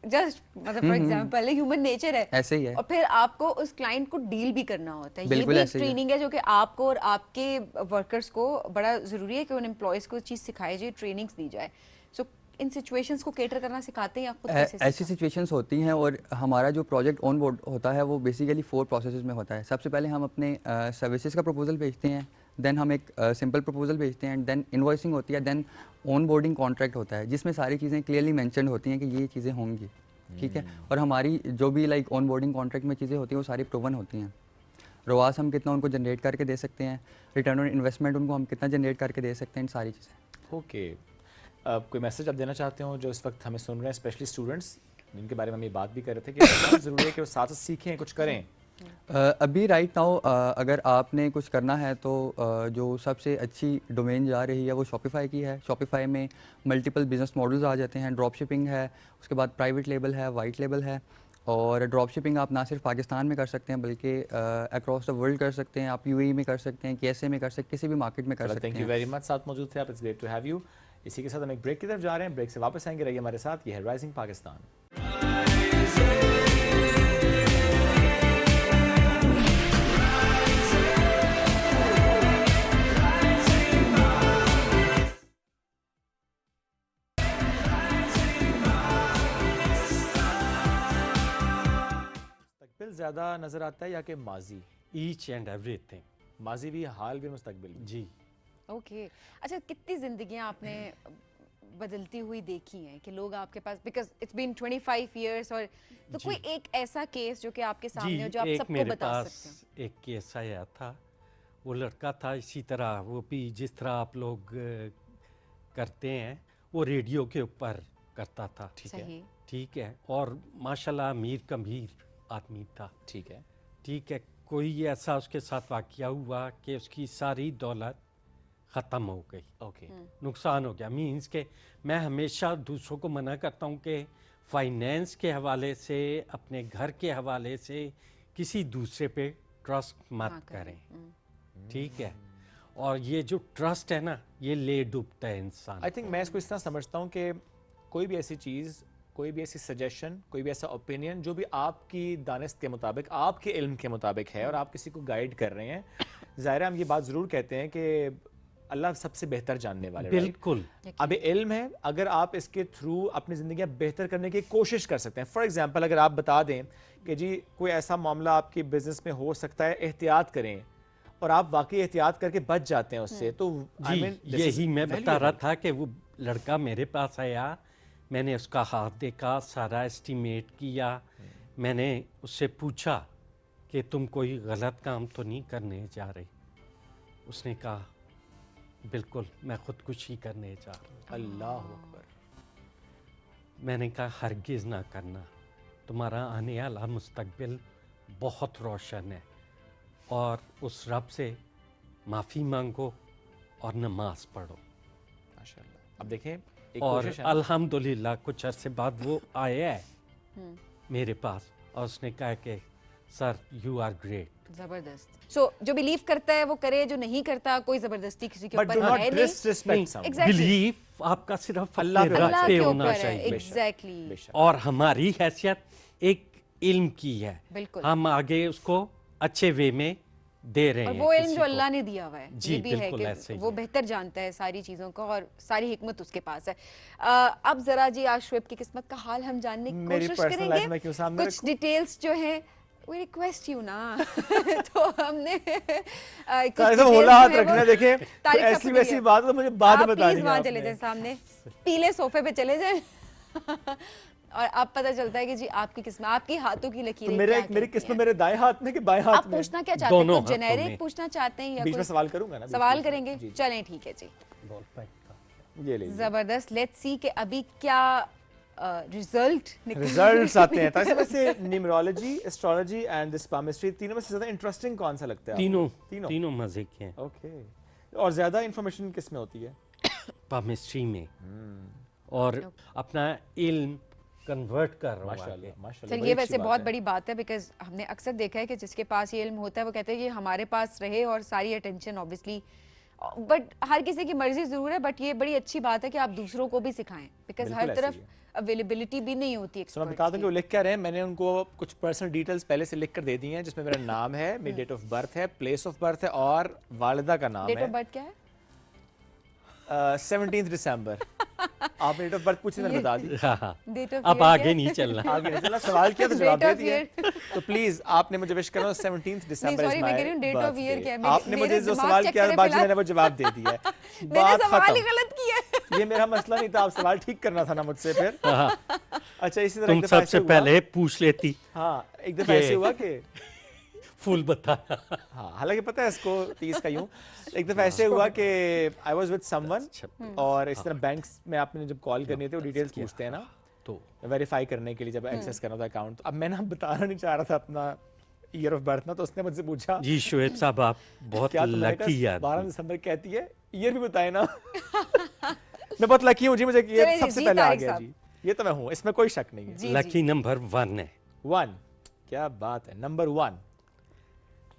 जस्ट मतलब फॉर एग्जांपल ह्यूमन नेचर है, ऐसे ही है। और फिर आपको उस क्लाइंट को डील भी करना होता है। ये भी एक ट्रेनिंग है जो कि आपको और आपके वर्कर्स को बड़ा जरूरी है कि उन एम्प्लॉयज को चीज सिखाई जाए, ट्रेनिंग्स दी जाए। सो इन सिचुएशंस को कैटर करना सिखाते हैं आपको? ऐसी सिचुएशंस होती हैं, और हमारा जो प्रोजेक्ट ऑन बोर्ड होता है वो बेसिकली 4 प्रोसेसेस में होता है। सबसे पहले हम अपने सर्विसेज का प्रपोजल भेजते हैं, देन हम एक सिंपल प्रपोजल भेजते हैं, देन इनवॉइसिंग होती है, देन ऑन बोर्डिंग कॉन्ट्रैक्ट होता है, जिसमें सारी चीज़ें क्लियरली मेंशन्ड होती हैं कि ये चीज़ें होंगी। ठीक है, और हमारी जो भी लाइक ऑन बोर्डिंग कॉन्ट्रैक्ट में चीज़ें होती हैं वो सारी प्रूवन होती हैं। रोआस हम कितना उनको जनरेट करके दे सकते हैं, रिटर्न ऑन इन्वेस्टमेंट उनको हम कितना जनरेट करके दे सकते हैं, सारी चीज़ें। ओके, कोई मैसेज आप देना चाहते हो जो इस वक्त हमें सुन रहे हैं, स्पेशली स्टूडेंट्स जिनके बारे में हम ये बात भी कर रहे थे कि बहुत ज़रूरी है कि वो साथ साथ सीखें, कुछ करें? अभी राइट नाउ अगर आपने कुछ करना है तो जो सबसे अच्छी डोमेन जा रही है वो शॉपिफाई की है। शॉपिफाई में मल्टीपल बिजनेस मॉडल्स आ जाते हैं। ड्रॉप शिपिंग है, उसके बाद प्राइवेट लेबल है, वाइट लेबल है। और ड्रॉप शिपिंग आप ना सिर्फ पाकिस्तान में कर सकते हैं बल्कि अक्रॉस द वर्ल्ड कर सकते हैं। आप यूएई में कर सकते हैं, केएसए में कर सकते हैं, किसी भी मार्केट में कर सकते हैं। थैंक यू वेरी मच, साथ मौजूद थे आप, it's great to have you. इसी के साथ हम एक ब्रेक की तरफ जा रहे हैं, ब्रेक से वापस आएंगे, रहिए हमारे साथ। ये है राइजिंग पाकिस्तान। मुस्तकबिल ज़्यादा नज़र आता है या कि माजी? ईच एंड एवरीथिंग, माजी भी, हाल भी, मुस्तकबिल भी। जी ओके अच्छा, कितनी जिंदगियां आपने बदलती हुई देखी हैं कि लोग आपके पास, बिकॉज इट्स बीन 25 इयर्स, और तो कोई एक ऐसा केस जो कि आपके सामने हो जो आप सबको बता सकते हैं? एक केस आया था, वो लड़का था इसी तरह, वो भी जिस तरह आप लोग करते हैं, वो रेडियो के ऊपर करता था। ठीक है, और माशाल्लाह अमीर कमीर आदमी था। ठीक है, कोई ऐसा उसके साथ वाकया हुआ कि उसकी सारी दौलत ख़त्म हो गई। ओके, नुकसान हो गया। मीन्स के मैं हमेशा दूसरों को मना करता हूँ कि फाइनेंस के हवाले से, अपने घर के हवाले से किसी दूसरे पे ट्रस्ट मत करें। ठीक है, और ये जो ट्रस्ट है ना, ये ले डूबता है इंसान। आई थिंक मैं इसको इस तरह समझता हूँ कि कोई भी ऐसी चीज़, कोई भी ऐसी सजेशन, कोई भी ऐसा ओपिनियन जो भी आपकी दानिस्त के मुताबिक, आपके इल्म के मुताबिक है और आप किसी को गाइड कर रहे हैं, ज़ाहिर है हम ये बात ज़रूर कहते हैं कि अल्लाह सबसे बेहतर जानने वाले। बिल्कुल। अब इल्म है, अगर आप इसके थ्रू अपनी ज़िंदगी बेहतर करने की कोशिश कर सकते हैं। फॉर एग्जांपल, अगर आप बता दें कि जी कोई ऐसा मामला आपके बिजनेस में हो सकता है, एहतियात करें, और आप वाकई एहतियात करके बच जाते हैं उससे, तो यही मैं बता रहा था कि वो लड़का मेरे पास आया, मैंने उसका हाथ देखा, सारा एस्टीमेट किया, मैंने उससे पूछा कि तुम कोई गलत काम तो नहीं करने जा रहे? उसने कहा बिल्कुल, मैं खुदकुशी करने जा रहा हूँ। अल्लाह अकबर। मैंने कहा हरगिज़ ना करना, तुम्हारा आने वाला मुस्तकबिल बहुत रोशन है, और उस रब से माफ़ी मांगो और नमाज पढ़ो। माशाल्लाह। अब देखें, और अल्हम्दुलिल्लाह कुछ अरसे बाद वो आया है मेरे पास, और उसने कहा कि सर यू आर ग्रेट। जबरदस्त। सो जो बिलीव करता है वो करे, जो नहीं करता कोई जबरदस्ती किसी के ऊपर है नहीं। बिलीव आपका सिर्फ अल्लाह पे होना चाहिए। एग्जैक्टली। और हमारी हैसियत एक इल्म की है, हम आगे उसको अच्छे वे में दे रहे हैं। और वो इल्म जो अल्लाह ने दिया हुआ है, जी भी है कि वो बेहतर जानता है सारी चीज़ों को, और सारी हिकमत उसके पास है। अब जरा जी आज शुएब की किस्मत का हाल हम जानने की कोशिश करेंगे। कुछ डिटेल्स जो है We request you ना तो हमने हाथ रखना। देखें तो ऐसी वैसी बात तो मुझे बाद में बतानी है। वहाँ चले जाए, सामने पीले सोफे पे चले जाए और अब पता चलता है कि जी आपकी किस्मत, आपकी हाथों की लकीरें तो मेरी किस्मत मेरे दाएं हाथ में कि बाएं हाथ में? आप पूछना क्या चाहते हैं? कुछ जेनेरिक पूछना चाहते हैं या बीच में सवाल करूंगा ना? सवाल करेंगे, चलें ठीक है जी। ये ले जबरदस्त। लेट्स सी कि अभी क्या रिजल्ट्स आते हैं। तो वैसे numerology, astrology and this palmistry, तीनों में से ज्यादा इंटरेस्टिंग कौन सा लगता है? तीनों मजे के हैं। ओके, और ज्यादा इंफॉर्मेशन किस में होती है? पामिस्ट्री में। और अपना इल्म कन्वर्ट कर रहा हूं। माशाल्लाह। ये वैसे बहुत बड़ी बात है, बिकॉज हमने अक्सर देखा है कि जिसके पास ये इल्म होता है वो कहते हैं कि हमारे पास रहे, और सारी अटेंशन ऑब्वियसली, बट हर किसी की मर्जी जरूर है, बट ये बड़ी अच्छी बात है कि आप दूसरों को भी सिखाएं, बिकॉज हर तरफ अवेलेबिलिटी भी नहीं होती। मैं बता दूं कि वो लिख क्या रहे हैं, मैंने उनको कुछ पर्सनल डिटेल्स पहले से लिख कर दे दी हैं, जिसमें मेरा नाम है, मेरी डेट ऑफ बर्थ है, प्लेस ऑफ बर्थ है, और वालिदा का नाम है। डेट ऑफ बर्थ क्या है? 17 दिसंबर। आपने डेट ऑफ बर्थ पूछी, मैंने बता दी। अब आगे नहीं चलना। आगे नहीं चलना, सवाल किया तो जवाब दे दिया। तो प्लीज आपने मुझे विश करना 17 दिसंबर इज माय बर्थडे। आपने मुझे जो सवाल किया बाकी मैंने वो जवाब दे दिया है। मैंने सवाल ही गलत किया। ये मेरा मसला नहीं था, आप सवाल ठीक करना था ना मुझसे फिर। अच्छा, इसी तरह तुम सबसे पहले पूछ लेती। हाँ, एक दफा ऐसे हुआ कि फुल बताया। हाँ, हालांकि पता है इसको 30 का यूं। एक दफा ऐसे हुआ कि आई वाज विद समवन, और इस तरह बैंक्स में आपने जब कॉल करनी होती है वो डिटेल्स पूछते हैं ना, तो वेरीफाई करने के लिए जब एक्सेस करना होता है अकाउंट। अब मैं ना बताना नहीं चाह रहा था अपना ईयर ऑफ बर्थ ना, तो उसने मुझसे पूछा जी शुएब साहब आप बहुत क्या तुम्हारे लकी का आदमी। 12 दिसंबर कहती है, ईयर भी बताए ना। मैं बहुत लकी हूँ जी, मुझे चलिए ये जी, सबसे जी पहले आ तारिक गया साहब। जी, ये तो मैं हूँ, इसमें कोई शक नहीं है। जी लकी नंबर 1 है। 1, क्या बात है, नंबर 1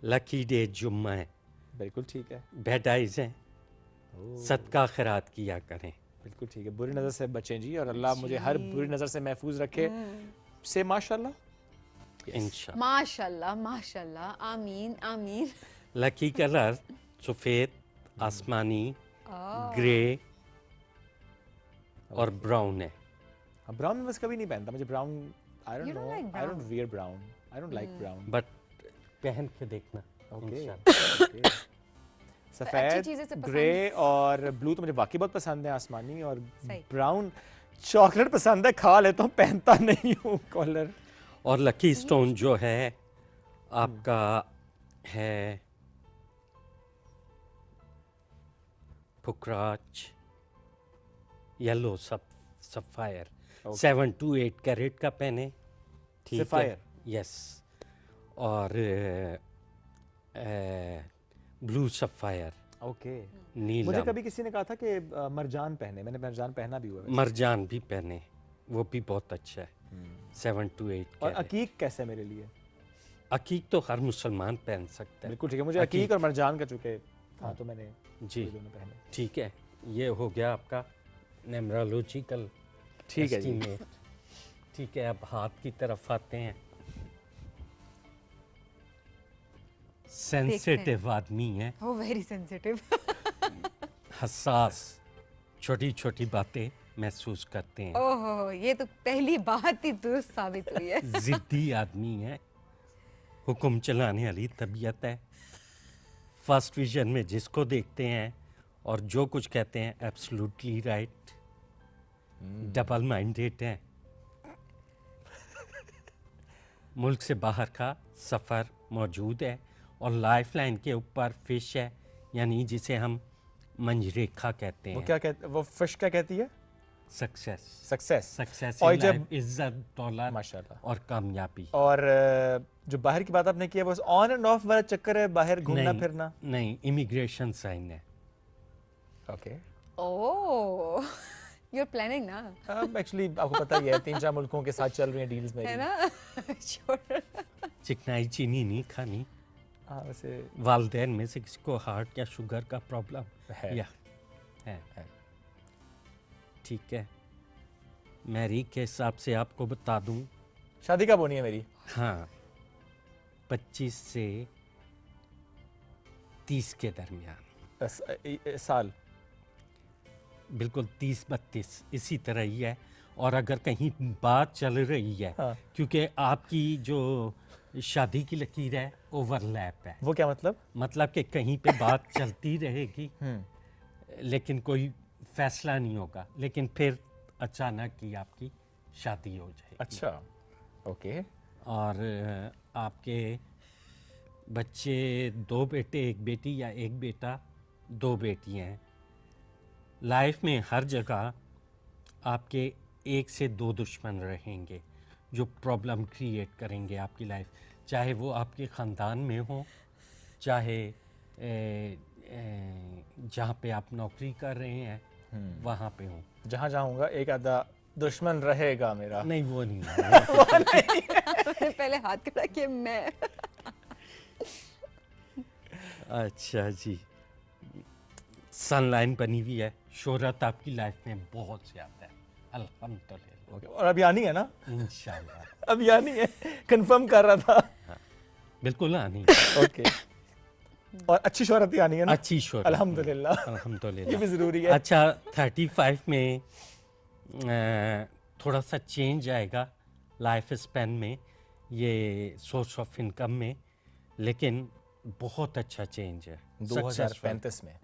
लकी डे जुम्मा है, बिल्कुल ठीक है, बेड आइज हैं, सदका खैरात किया करें। बिल्कुल ठीक है, बुरी नज़र से बचें जी, और अल्लाह मुझे हर बुरी नज़र से महफूज रखे। से माशाल्लाह, इंशाल्लाह। माशाल्लाह माशाल्लाह, आमीन आमीन। लकी कलर सफ़ेद, आसमानी, ग्रे और ब्राउन है। ब्राउन मैं बस कभी नहीं पहनता, मुझे brown I don't You don't know, like I don't brown? Wear brown, I don't like brown. But पहन के देखना। ओके, इंशाल्लाह। अच्छी चीज़ें से सफ़ेद, पसंद ग्रे और ब्लू तो मुझे वाकई बहुत पसंद है, आसमानी, और सही। ब्राउन चॉकलेट पसंद है, खा लेता हूँ, पहनता नहीं हूँ कॉलर। और लकी स्टोन जो है आपका है पुखराज येलो सफायर, 7 to 8 कैरेट का पेन है, ठीक है। सफायर, यस, और ब्लू सफायर, ओके। नीला। मुझे कभी किसी ने कहा था कि मरजान पहने, मैंने मरजान पहना भी हुआ है। मरजान भी पहने, वो भी बहुत अच्छा है, 7 to 8 और कैरेट। अकीक कैसे मेरे लिए? अकीक तो हर मुसलमान पहन सकता है। बिल्कुल ठीक है, मुझे अकीक और मरजान का चुके था तो मैंने जी दोनों पहने। ठीक है, ये हो गया आपका न्यूमरोलॉजिकल ठीक है जी। एस्टीमेट। ठीक है, अब हाथ की तरफ आते हैं। सेंसिटिव आदमी है, ओ वेरी सेंसिटिव। हसास, छोटी छोटी बातें महसूस करते हैं, ओहो, ये तो पहली बात ही दुरुस्त साबित हुई है। जिद्दी आदमी है, हुक्म चलाने वाली तबीयत है, फर्स्ट विजन में जिसको देखते हैं और जो कुछ कहते हैं एब्सोल्युटली राइट, डबल माइंडेड है, मुल्क से बाहर का सफ़र मौजूद है, और लाइफ लाइन के ऊपर फिश है, यानी जिसे हम मंजरेखा कहते वो हैं। क्या कहते, वो फिश क्या कहती है? सक्सेस, सक्सेस, सक्सेस और इन जब लाइफ, इज्जत, दौलत माशाल्लाह, और कामयाबी। और जो बाहर की बात आपने की है वो ऑन एंड ऑफ वाला चक्कर है, बाहर घूमना नहीं, फिरना? नहीं, इमिग्रेशन साइन है। Okay, oh, you are planning ना? एक्चुअली आपको पता ही है 3-4 मुल्कों के साथ चल रही हैं डील्स मेरी, है ना? Sure. चिकनाई चीनी नहीं खानी। हाँ वैसे वालदेन में से किसी को हार्ट या शुगर का प्रॉब्लम है। या है। ठीक है, मैरी के हिसाब से आपको बता दूं, शादी कब होनी है मेरी? हाँ 25 से 30 के दरमियान, साल बिल्कुल 30-32 इसी तरह ही है। और अगर कहीं बात चल रही है, हाँ। क्योंकि आपकी जो शादी की लकीर है ओवरलैप है। वो क्या मतलब? मतलब कि कहीं पे बात चलती रहेगी लेकिन कोई फैसला नहीं होगा, लेकिन फिर अचानक ही आपकी शादी हो जाएगी। अच्छा, ओके। और आपके बच्चे 2 बेटे 1 बेटी या 1 बेटा 2 बेटियां हैं। लाइफ में हर जगह आपके 1 से 2 दुश्मन रहेंगे जो प्रॉब्लम क्रिएट करेंगे आपकी लाइफ, चाहे वो आपके ख़ानदान में हो, चाहे जहाँ पे आप नौकरी कर रहे हैं वहाँ पे हो। जहाँ जाऊँगा एक आधा दुश्मन रहेगा मेरा। नहीं वो नहीं वो नहीं मैंने पहले हाथ खड़ा किया मैं। अच्छा जी, सनलाइन बनी हुई है, शोहरत आपकी लाइफ में बहुत ज़्यादा है अल्हम्दुलिल्लाह। और अभी आनी है ना? इंशाल्लाह अभी आनी है, कंफर्म कर रहा था। हाँ, बिल्कुल आनी। ओके, और अच्छी शोहरत ही आनी है ना? अच्छी शोहरत, अल्हम्दुलिल्लाह, अल्हम्दुलिल्लाह, ये भी ज़रूरी है। अच्छा 35 में थोड़ा सा चेंज आएगा लाइफ स्पैन में, ये सोर्स ऑफ इनकम में, लेकिन बहुत अच्छा चेंज है 2035 में।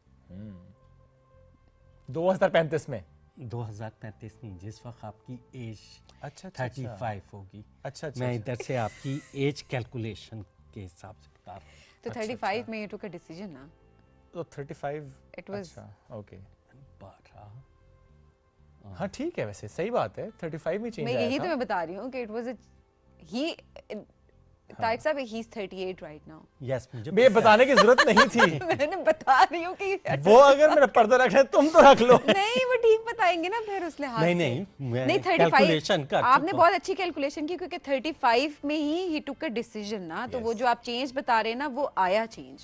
2035 में 2035 नहीं, जिस वक्त आपकी एज अच्छा 35 होगी। अच्छा, मैं इधर से आपकी एज कैलकुलेशन के हिसाब से बता रहा हूँ। तो 35 में you took a decision ना? तो 35 It was अच्छा, ओके। 12 हाँ ठीक है, वैसे सही बात है, 35 में चेंज मैं आया यही था। तो मैं बता रही हूँ कि it was a he Tariq साहब he is 38 right now. Yes, मुझे ये बताने की जरूरत नहीं थी। मैंने बता रही हूँ कि वो अगर मेरा पर्दा रख रहे तुम तो रख लो। नहीं वो ठीक बताएंगे ना फिर उस लिहाज से। नहीं नहीं 35 आपने बहुत अच्छी कैलकुलेशन की क्योंकि 35 में ही टुक अ डिसीजन ना, तो वो जो आप चेंज बता रहे हैं ना वो आया चेंज।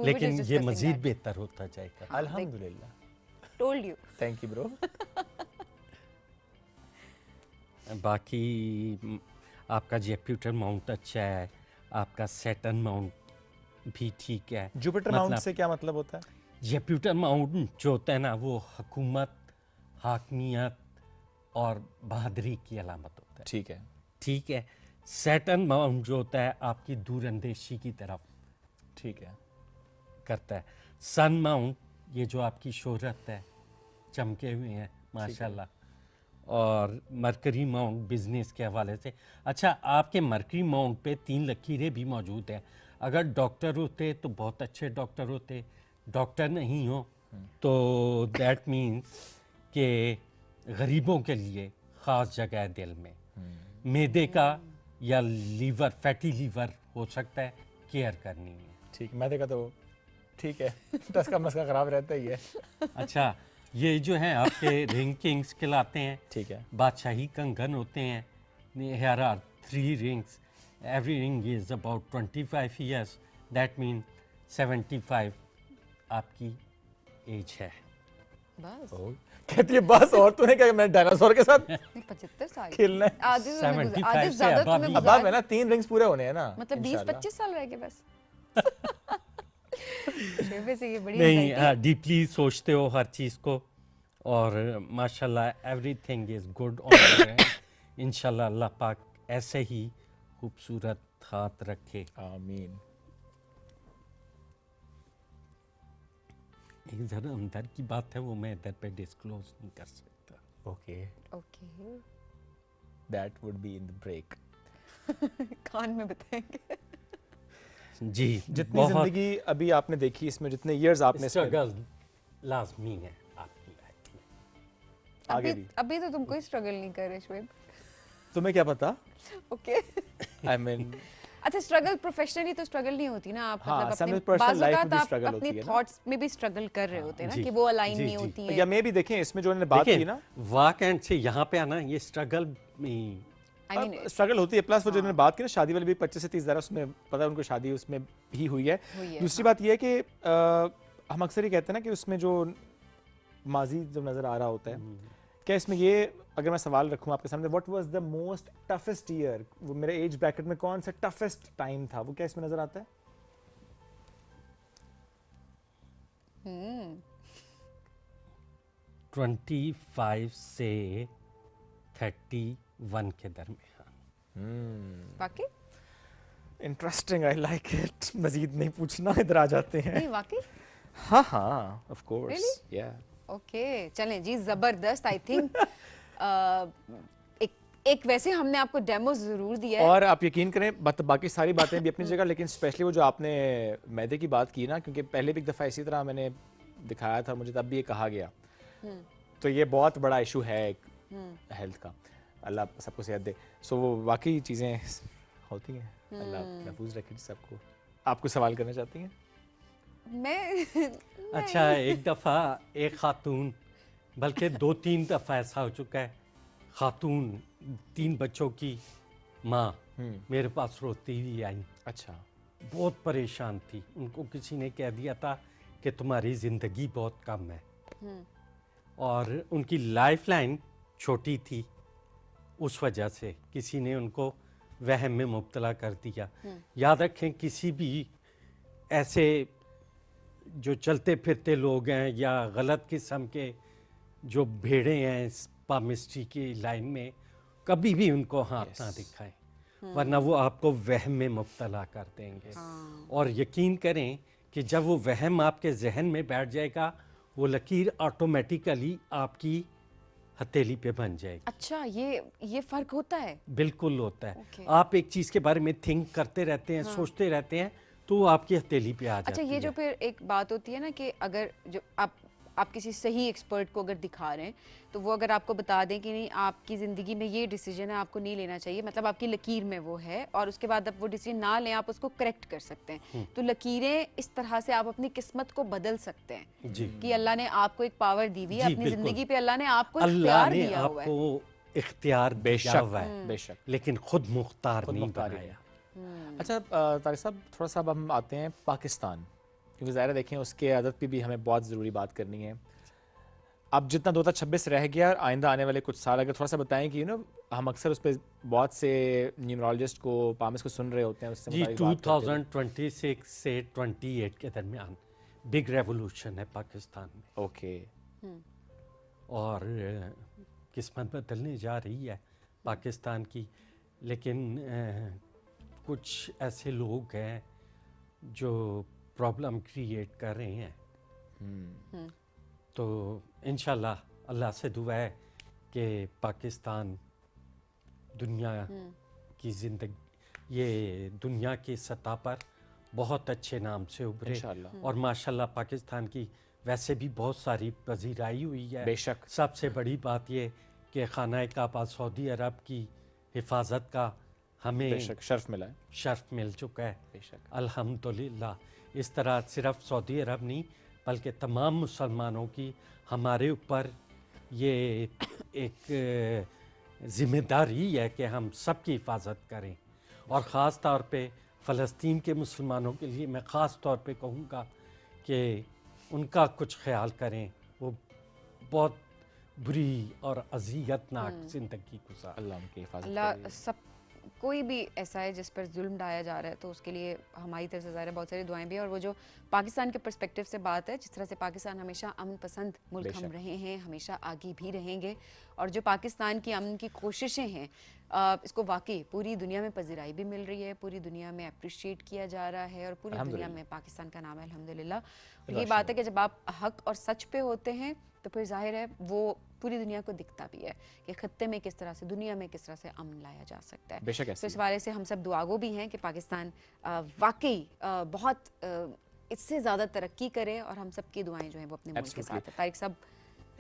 लेकिन ये मजीद बेहतर होता जाएगा। अल्हम्दुलिल्लाह। Told you. Thank you bro. बाकी आपका जेप्यूटर माउंट अच्छा है, आपका सैटर्न माउंट भी ठीक है। जुपिटर माउंट से क्या मतलब होता है? जेप्यूटर माउंट जो होता है ना वो हुकूमत, हाकमियत और बहादुरी की अलामत होता है। ठीक है, ठीक है। सैटर्न माउंट जो होता है आपकी दूरअंदेशी की तरफ, ठीक है, करता है। सन माउंट ये जो आपकी शोहरत है, चमके हुए हैं माशाल्लाह। और मरकरी माउंट बिजनेस के हवाले से। अच्छा, आपके मरकरी माउंट पे 3 लकीरें भी मौजूद हैं। अगर डॉक्टर होते तो बहुत अच्छे डॉक्टर होते, डॉक्टर नहीं हो तो दैट मीन्स कि गरीबों के लिए ख़ास जगह है दिल में। मैदे का या लीवर, फैटी लीवर हो सकता है, केयर करनी है। ठीक, मैदे का तो ठीक है, टसका मस्का खराब रहता ही है। अच्छा, ये जो हैं आपके रिंग किंग्स कहलाते हैं। ठीक है। बादशाही कंगन होते हैं। Here are 3 rings. Every ring is about 25 years. That means 75 आपकी एज है। बस कहती है बस, और तूने क्या, मैं डायनासोर के साथ 75 साल खेलना है। आधे ज्यादा तुम्हें अब है ना 3 रिंग्स पूरे होने हैं ना, मतलब 20-25 साल रह गए बस। से ये बड़ी नहीं, डीपली सोचते हो हर चीज़ को और माशाल्लाह एवरीथिंग इज गुड ऑन। इंशाल्लाह अल्लाह पाक ऐसे ही खूबसूरत हाथ रखे, आमीन। एक जरा अंदर की बात है वो मैं इधर पे डिस्क्लोज नहीं कर सकता। Okay okay, that would be in the break. कान में बताएंगे। जी, जितनी जिंदगी अभी आपने देखी, इसमें जितने इयर्स आपने स्ट्रगल लाजमी है आपकी लाइफ में। अभी तो तुम कोई स्ट्रगल नहीं कर रहे शुएब। तुम्हें क्या पता? ओके, आई मीन अच्छा, स्ट्रगल प्रोफेशनली तो स्ट्रगल नहीं होती ना, आप हाँ, मतलब अपने पर्सनल लाइफ में भी आप स्ट्रगल अपने होती है ना। थॉट्स में भी स्ट्रगल कर रहे होते हैं ना कि वो अलाइन नहीं होती है। या मैं भी देखें इसमें जो उन्होंने बात की ना, वाक एंड से यहाँ पे आना, ये स्ट्रगल में स्ट्रगल होती है। प्लस वो जो उन्होंने बात की ना शादी वाली भी 25 से 30 हज़ार, उसमें पता है उनको शादी उसमें ही हुई है। दूसरी बात ये है कि हम अक्सर ही कहते हैं ना कि उसमें जो माजी जो नज़र आ रहा होता है, क्या इसमें ये अगर मैं सवाल रखूं आपके सामने, what was the most toughest year, वो मेरे एज ब्रैकेट में कौन सा टफेस्ट टाइम था, वो क्या इसमें नजर आता है? 25 से 31 के दरमियान। वाकई इंटरेस्टिंग, आई लाइक इट। मजीद नहीं पूछना, इधर आ जाते हैं। नहीं वाकई? हाँ हाँ, ऑफ कोर्स, या ओके, चलें जी, जबरदस्त। आई थिंक एक वैसे हमने आपको डेमो जरूर दिया है, और आप यकीन करें बाकी सारी बातें भी अपनी जगह, लेकिन स्पेशली वो जो आपने मैदे की बात की ना, क्योंकि पहले भी एक दफ़ा इसी तरह मैंने दिखाया था, मुझे तब भी ये कहा गया, तो ये बहुत बड़ा इशू है हेल्थ का। अल्लाह सबको सेहत दे। सो वो वाकई चीज़ें होती हैं, अल्लाह महफूज रखे सबको। आप कुछ सवाल करना चाहती हैं? मैं अच्छा, एक दफ़ा एक खातून, बल्कि 2-3 दफ़ा ऐसा हो चुका है, खातून 3 बच्चों की माँ मेरे पास रोती हुई आई। अच्छा, बहुत परेशान थी। उनको किसी ने कह दिया था कि तुम्हारी ज़िंदगी बहुत कम है, और उनकी लाइफलाइन छोटी थी, उस वजह से किसी ने उनको वहम में मुब्तला कर दिया। याद रखें, किसी भी ऐसे जो चलते फिरते लोग हैं या गलत किस्म के जो भेड़े हैं पामिस्ट्री की लाइन में, कभी भी उनको हाथ ना दिखाएं, वरना वो आपको वहम में मुब्तला कर देंगे। और यकीन करें कि जब वो वहम आपके जहन में बैठ जाएगा, वो लकीर ऑटोमेटिकली आपकी हथेली पे बन जाएगी। अच्छा, ये फर्क होता है? बिल्कुल होता है। आप एक चीज़ के बारे में थिंक करते रहते हैं, सोचते रहते हैं, तो वो आपकी हथेली पे आ जाती है। अच्छा, ये जो फिर एक बात होती है ना कि अगर जो आप किसी सही एक्सपर्ट को अगर दिखा रहे हैं तो वो अगर आपको बता दें कि नहीं आपकी ज़िंदगी में ये डिसीजन है, आपको नहीं लेना चाहिए, मतलब आपकी लकीर में वो है और उसके बाद आप वो डिसीजन ना लें, आप उसको करेक्ट कर सकते हैं। तो लकीरें इस तरह से आप अपनी किस्मत को बदल सकते हैं जी। कि अल्लाह ने आपको एक पावर दी हुई है, जी, अपनी बिल्कुल। ज़िंदगी पे अल्लाह ने आपको अल्लाह इख्तियार ने दिया हुआ है। आपको इख्तियार दिया हुआ है, बेशक, लेकिन खुद मुख्तार खुद नहीं मुख्तार ही बनाया। अच्छा तारिक साहब, थोड़ा सा अब हम आते हैं पाकिस्तान, क्योंकि ज़ाहिर है देखें उसके अदद पे भी हमें बहुत ज़रूरी बात करनी है। अब जितना 2026 रह गया, आइंदा आने वाले कुछ साल अगर थोड़ा सा बताएं कि हम अक्सर उस पर बहुत से न्यूमरोलॉजिस्ट को पामिस को सुन रहे होते हैं, उससे जी मुताबिक बात करते हैं। 2026 से 28 के दरमियान बिग रेवोल्यूशन है पाकिस्तान में। ओके। और किस्मत बदलने जा रही है पाकिस्तान की, लेकिन कुछ ऐसे लोग हैं जो प्रॉब्लम क्रिएट कर रहे हैं। तो इंशाल्लाह अल्लाह से दुआ है कि पाकिस्तान दुनिया की ज़िंदगी, ये दुनिया की सतह पर बहुत अच्छे नाम से उभरे। इंशाल्लाह। और माशाल्लाह पाकिस्तान की वैसे भी बहुत सारी पजीराई हुई है। बेशक। सबसे बड़ी बात ये कि खाना काबा सऊदी अरब की हिफाजत का हमें बेशक शर्फ मिला है, शर्फ मिल चुका है। बेशक अल्हम्दुलिल्लाह। इस तरह सिर्फ सऊदी अरब नहीं बल्कि तमाम मुसलमानों की हमारे ऊपर ये एक ज़िम्मेदारी है कि हम सब की हिफाजत करें। और ख़ास तौर पे फ़लस्तीन के मुसलमानों के लिए मैं ख़ास तौर पे कहूँगा कि उनका कुछ ख्याल करें। वो बहुत बुरी और अज़ियतनाक ज़िंदगी गुजार। अल्लाह उनकी हिफाजत अल्लाह करे। सब कोई भी ऐसा है जिस पर जुल्म ढाया जा रहा है तो उसके लिए हमारी तरफ से ज़ाहिर है बहुत सारी दुआएं भी हैं। और वो जो पाकिस्तान के पर्सपेक्टिव से बात है, जिस तरह से पाकिस्तान हमेशा अमन पसंद मुल्क हम रहे हैं, हमेशा आगे भी रहेंगे। और जो पाकिस्तान की अमन की कोशिशें हैं, इसको वाकई पूरी दुनिया में पजीराई भी मिल रही है, पूरी दुनिया में अप्रिशिएट किया जा रहा है और पूरी दुनिया में पाकिस्तान का नाम है अल्हम्दुलिल्लाह। और ये बात है कि जब आप हक और सच पे होते हैं तो फिर जाहिर है वो पूरी दुनिया को दिखता भी है कि खत्ते में किस तरह से, दुनिया में किस तरह से अमन लाया जा सकता है। बेशक तो इस वाले से हम सब दुआगो भी हैं कि पाकिस्तान वाकई बहुत इससे ज़्यादा तरक्की करे और हम सब की दुआएं जो हैं वो अपने मुल्क के साथ है। तारिक साहब,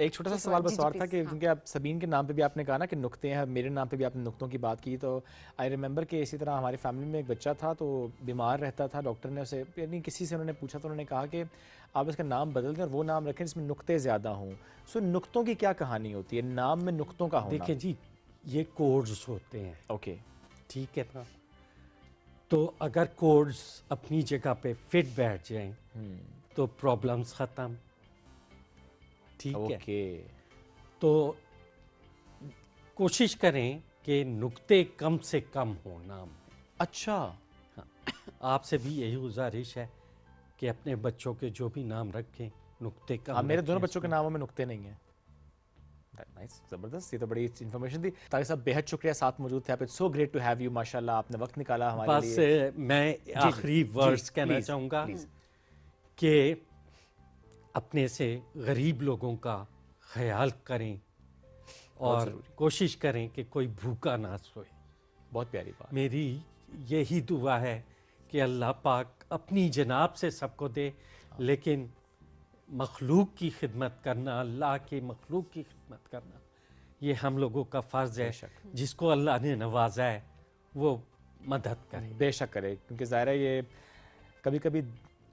एक छोटा सा सवाल बस और था कि क्योंकि आप सबीन के नाम पे भी आपने कहा ना कि नुक्ते हैं, मेरे नाम पे भी आपने नुक्तों की बात की, तो आई रिमेंबर कि इसी तरह हमारी फैमिली में एक बच्चा था तो बीमार रहता था। डॉक्टर ने उसे यानी किसी से उन्होंने पूछा तो उन्होंने कहा कि आप इसका नाम बदल दें और वो नाम रखें जिसमें नुक्ते ज़्यादा हों। सो नुक्तों की क्या कहानी होती है, नाम में नुक्तों का होना? देखिए जी, ये कोड्स होते हैं। ओके, ठीक है ना। तो अगर कोड्स अपनी जगह पे फिट बैठ जाएं तो प्रॉब्लम्स ख़त्म। ठीक है, तो कोशिश करें कि नुक्ते कम से कम हो नाम में। अच्छा, हाँ, आपसे भी यही गुजारिश है कि अपने बच्चों के जो भी नाम रखें नुक्ते कम। हाँ, मेरे दोनों बच्चों के नामों में नुक्ते नहीं हैं। नाइस, ज़बरदस्त, ये तो बड़ी इन्फॉर्मेशन थी। तारिक साहब बेहद शुक्रिया साथ मौजूद थे आप। It's so great to have you, माशाल्लाह आपने वक्त निकाला हमारे लिए। बस मैं आखिरी वर्ड्स कहना चाहूँगा कि अपने से गरीब लोगों का ख्याल करें और कोशिश करें कि कोई भूखा ना सोए। बहुत प्यारी बात। मेरी यही दुआ है कि अल्लाह पाक अपनी जनाब से सबको दे, लेकिन मखलूक की खिदमत करना, अल्लाह के मखलूक की खिदमत करना, ये हम लोगों का फ़र्ज़ है। जिसको अल्लाह ने नवाजा है वो मदद करे। बेशक करे, क्योंकि ज़ाहिर है ये कभी कभी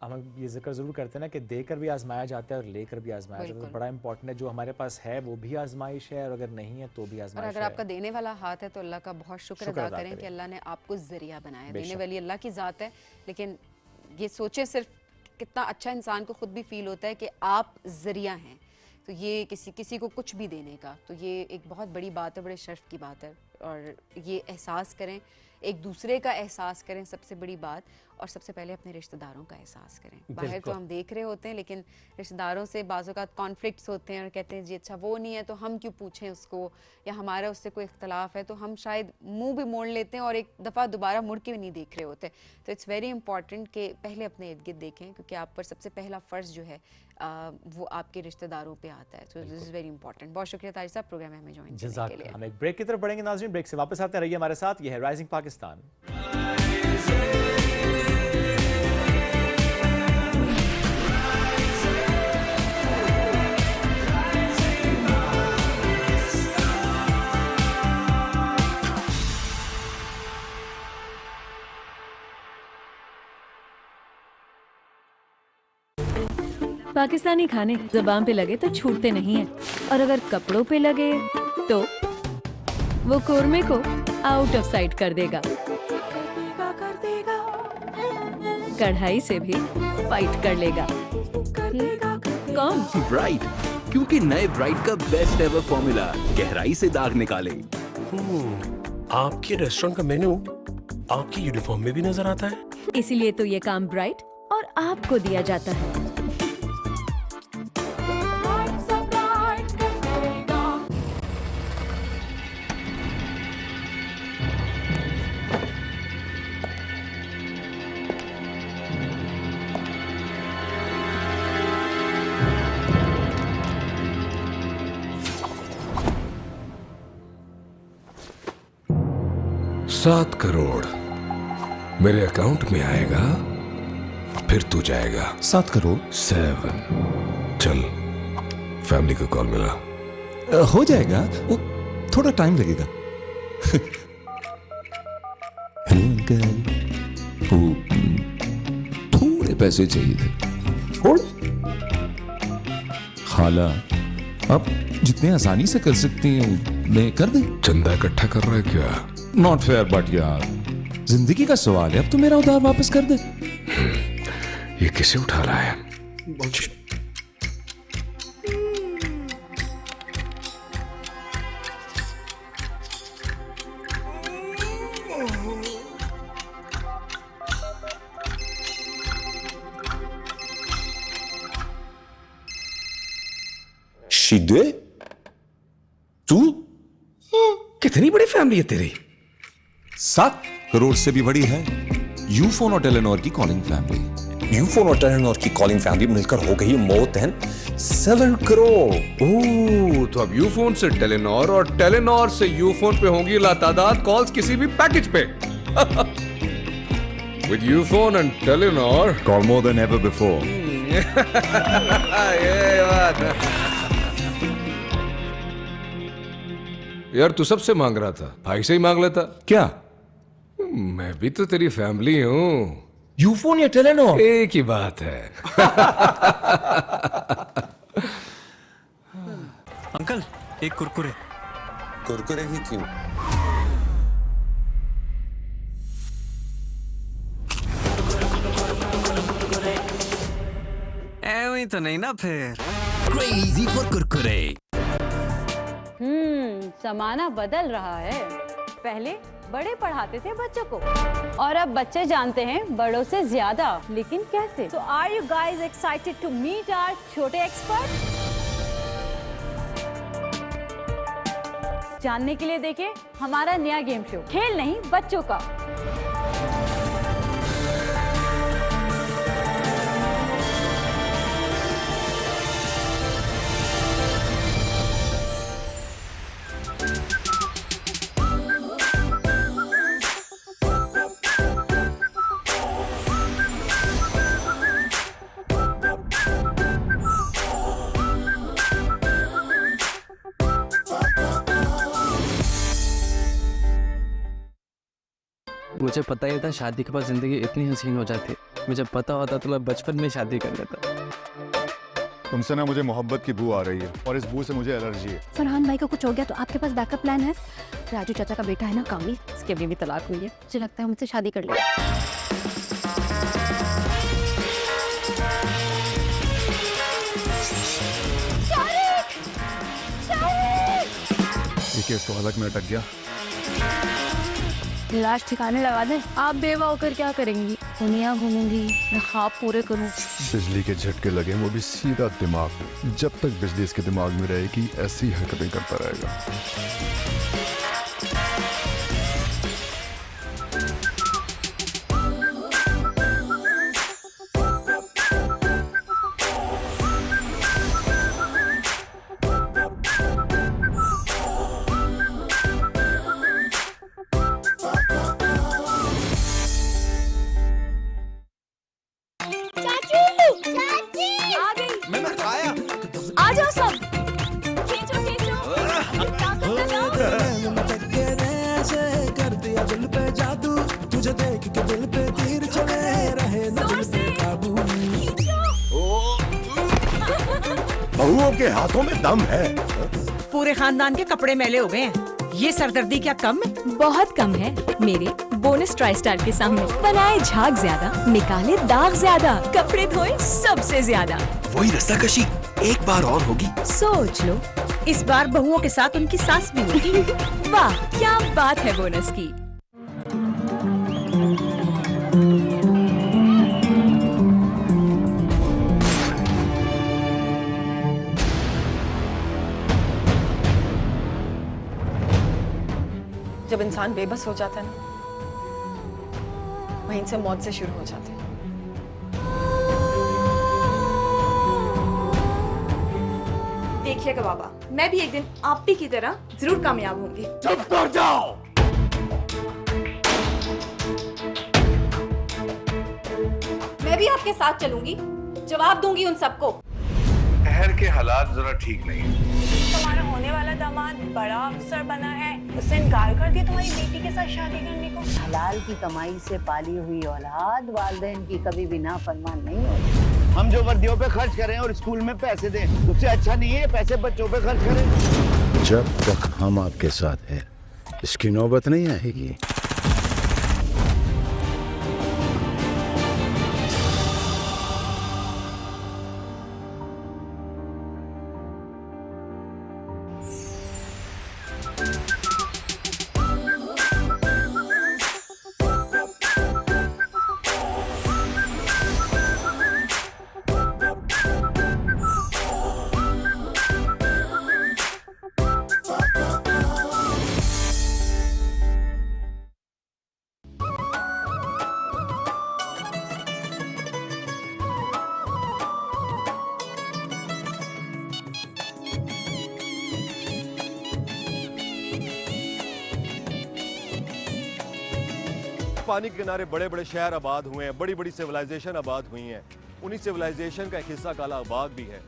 हम ये जिक्र ज़रूर करते हैं ना कि देकर भी आजमाया जाता है और लेकर भी आजमाया जाता है। तो बड़ा इंपॉर्टेंट है, जो हमारे पास है वो भी आजमाइश है और अगर नहीं है तो भी आजमाइश है। और अगर आपका देने वाला हाथ है तो अल्लाह का बहुत शुक्र अदा करें कि अल्लाह ने आपको ज़रिया बनाया। देने वाली अल्लाह की ज़ात है, लेकिन ये सोचें सिर्फ कितना अच्छा इंसान को खुद भी फील होता है कि आप ज़रिया हैं। तो ये किसी को कुछ भी देने का, तो ये एक बहुत बड़ी बात है, बड़े शर्फ की बात है। और ये एहसास करें, एक दूसरे का एहसास करें, सबसे बड़ी बात। और सबसे पहले अपने रिश्तेदारों का एहसास करें। बाहर तो हम देख रहे होते हैं, लेकिन रिश्तेदारों से बाज़ औक़ात कॉन्फ्लिक्ट्स होते हैं और कहते हैं जी अच्छा वो नहीं है तो हम क्यों पूछें उसको, या हमारा उससे कोई इख्तलाफ है तो हम शायद मुंह भी मोड़ लेते हैं और एक दफ़ा दोबारा मुड़ के भी नहीं देख रहे होते। तो इट्स वेरी इंपॉर्टेंट कि पहले अपने इर्द गिर्द देखें, क्योंकि आप पर सबसे पहला फ़र्ज़ जो है वो आपके रिश्तेदारों पर आता है। तो दिस इज़ वेरी इंपॉर्टेंट। बहुत शुक्रिया तारिक साहब प्रोग्राम में हमें ज्वाइन करने के लिए। हम एक ब्रेक की तरफ बढ़ेंगे नाज़रीन, ब्रेक से वापस आते रहिए हमारे साथ। ये है राइजिंग पाकिस्तान। पाकिस्तानी खाने ज़बान पे लगे तो छूटते नहीं हैं, और अगर कपड़ों पे लगे तो वो कोरमे को आउट ऑफ साइट कर देगा। कढ़ाई से भी फाइट कर लेगा। कौन? ब्राइट, क्योंकि नए ब्राइट का बेस्ट एवर फॉर्मूला गहराई से दाग निकाले। आपके रेस्टोरेंट का मेन्यू आपकी यूनिफॉर्म में भी नजर आता है। इसीलिए तो ये काम ब्राइट और आपको दिया जाता है। $7 करोड़ मेरे अकाउंट में आएगा, फिर तू जाएगा। 7 करोड़? 7। चल, फैमिली को कॉल मिला। हो जाएगा, वो थोड़ा टाइम लगेगा। थोड़े पैसे चाहिए थे। थोड़े? खाला, आप जितने आसानी से कर सकती हैं मैं कर दे। चंदा इकट्ठा कर रहा है क्या? नॉट फेयर बट यार, जिंदगी का सवाल है, अब तो मेरा उधार वापस कर दे। ये किसे उठा रहा है? शिदे, तू? कितनी बड़ी फैमिली है तेरी? 7 करोड़ से भी बड़ी है। यूफोन और टेलीनॉर की कॉलिंग फैमिली। यूफोन और टेलीनॉर की कॉलिंग फैमिली मिलकर हो गई मोर देन 7 करोड़। ओह, तो अब यूफोन से टेलीनॉर और टेलीनॉर से यूफोन पे होंगी लातादाद कॉल्स किसी भी पैकेज पे। With Ufone and Telenor, call more than ever before. ये बात। यार तू सबसे मांग रहा था, भाई से ही मांग लेता। क्या? मैं भी तो तेरी फैमिली हूँ। यूफोन या टेलीनॉर एक ही बात है। अंकल, एक कुरकुरे। कुरकुरे ही क्यों? ऐਵੇਂ तो नहीं ना फिर। Crazy for Kurkure. जमाना बदल रहा है। पहले बड़े पढ़ाते थे बच्चों को, और अब बच्चे जानते हैं बड़ों से ज्यादा। लेकिन कैसे? So are you guys excited to meet our छोटे एक्सपर्ट? जानने के लिए देखिए हमारा नया गेम शो, खेल नहीं बच्चों का। मुझे पता ही था शादी के बाद जिंदगी इतनी हसीन हो जाती। मुझे पता होता तो मैं बचपन में शादी कर लेता। तुमसे ना मुझे मोहब्बत की बू आ रही है, और इस बू से मुझे एलर्जी है। फरहान भाई को कुछ हो गया तो आपके पास बैकअप प्लान है? राजू चाचा का बेटा है ना कामी, उसकी अभी भी तलाक हुई है। मुझे लगता है मुझसे शादी कर लेगा। ये केस तो अलग में अटक गया। लाश ठिकाने लगा दे। आप बेवा होकर क्या करेंगी? दुनिया घूमूंगी, मैं ख्वाब पूरे करूं। बिजली के झटके लगे वो भी सीधा दिमाग में। जब तक बिजली इसके दिमाग में रहेगी ऐसी हरकतें करता रहेगा। आ जाओ सब, खींचो खींचो। औरतों के हाथों में दम है। पूरे खानदान के कपड़े मैले हो गए हैं, ये सरदर्दी क्या कम है? बहुत कम है मेरे बोनस ट्राई स्टार के सामने। बनाए झाग ज्यादा, निकाले दाग ज्यादा, कपड़े धोए सबसे ज्यादा। वही रस्साकशी एक बार और होगी। सोच लो, इस बार बहुओं के साथ उनकी सास भी होगी। वाह क्या बात है बोनस की। जब इंसान बेबस हो जाता है ना, वहीं से मौत से शुरू हो जाते हैं। देखिएगा बाबा, मैं भी एक दिन आप ही की तरह जरूर कामयाब होंगी। चुप कर जाओ। मैं भी आपके साथ चलूंगी, जवाब दूंगी उन सबको। शहर के हालात जरा ठीक नहीं है। तुम्हारा होने वाला दामाद बड़ा अफसर बना है, उसने इनकार कर दिया तुम्हारी बेटी के साथ शादी करने को। हलाल की कमाई से पाली हुई औलाद वालिदैन की कभी भी नाफरमान नहीं होती। हम जो वर्दियों पे खर्च करें और स्कूल में पैसे दें, उससे अच्छा नहीं है पैसे बच्चों पे खर्च करें। जब तक हम आपके साथ हैं, इसकी नौबत नहीं आएगी। पानी के किनारे बड़े बड़े शहर आबाद हुए हैं, बड़ी बड़ी सिविलाइजेशन आबाद हुई हैं। उन्हीं सिविलाइजेशन का एक हिस्सा काला बाग भी है।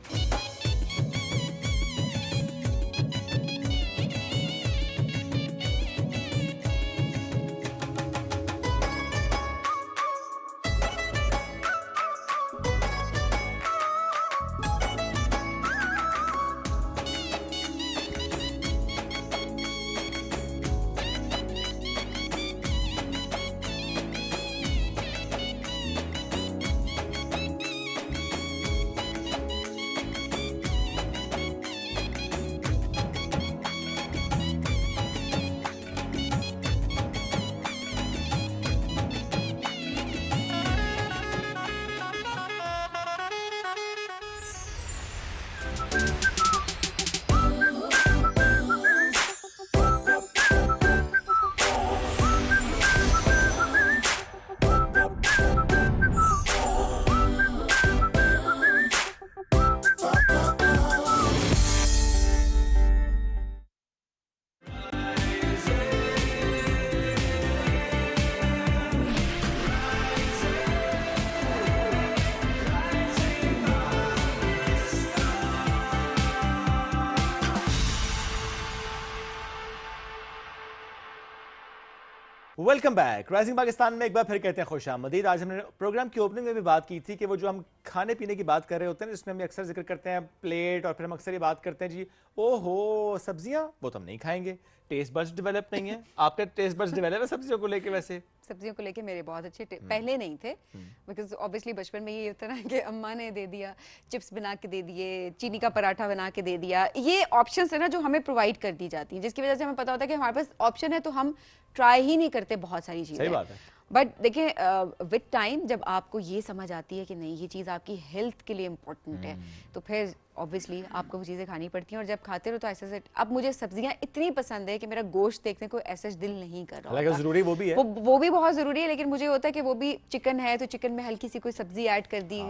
Welcome back. राइजिंग पाकिस्तान में एक बार फिर कहते हैं खुश आमदीद। आज हमने प्रोग्राम की ओपनिंग में भी बात की थी कि वो जो हम खाने पीने की बात कर रहे होते हैं जिसमें हम अक्सर जिक्र करते हैं प्लेट, और फिर हम अक्सर ये बात करते हैं जी ओहो सब्जियां वो तो हम नहीं खाएंगे, टेस्ट बड्स डेवलप नहीं है। आपका टेस्ट बड्स डेवलप है सब्जियों को लेके? वैसे सब्जियों को लेके मेरे बहुत अच्छे पहले नहीं थे, बिकॉज ऑब्वियसली बचपन में ये होता ना कि अम्मा ने दे दिया, चिप्स बना के दे दिए, चीनी का पराठा बना के दे दिया। ये ऑप्शंस है ना जो हमें प्रोवाइड कर दी जाती हैं, जिसकी वजह से हमें पता होता है कि हमारे पास ऑप्शन है, तो हम ट्राई ही नहीं करते बहुत सारी चीज़ें। सही बात है। बट देखिए विद टाइम जब आपको ये समझ आती है कि नहीं ये चीज़ आपकी हेल्थ के लिए इम्पोर्टेंट है, तो फिर ऑब्वियसली आपको वो चीज़ें खानी पड़ती हैं। और जब खाते रहो तो ऐसे से अब मुझे सब्जियां इतनी पसंद है कि मेरा गोश्त देखने को ऐसे दिल नहीं कर रहा होता। जरूरी वो भी है, वो भी बहुत ज़रूरी है, लेकिन मुझे होता है कि वो भी चिकन है तो चिकन में हल्की सी कोई सब्जी ऐड कर दी,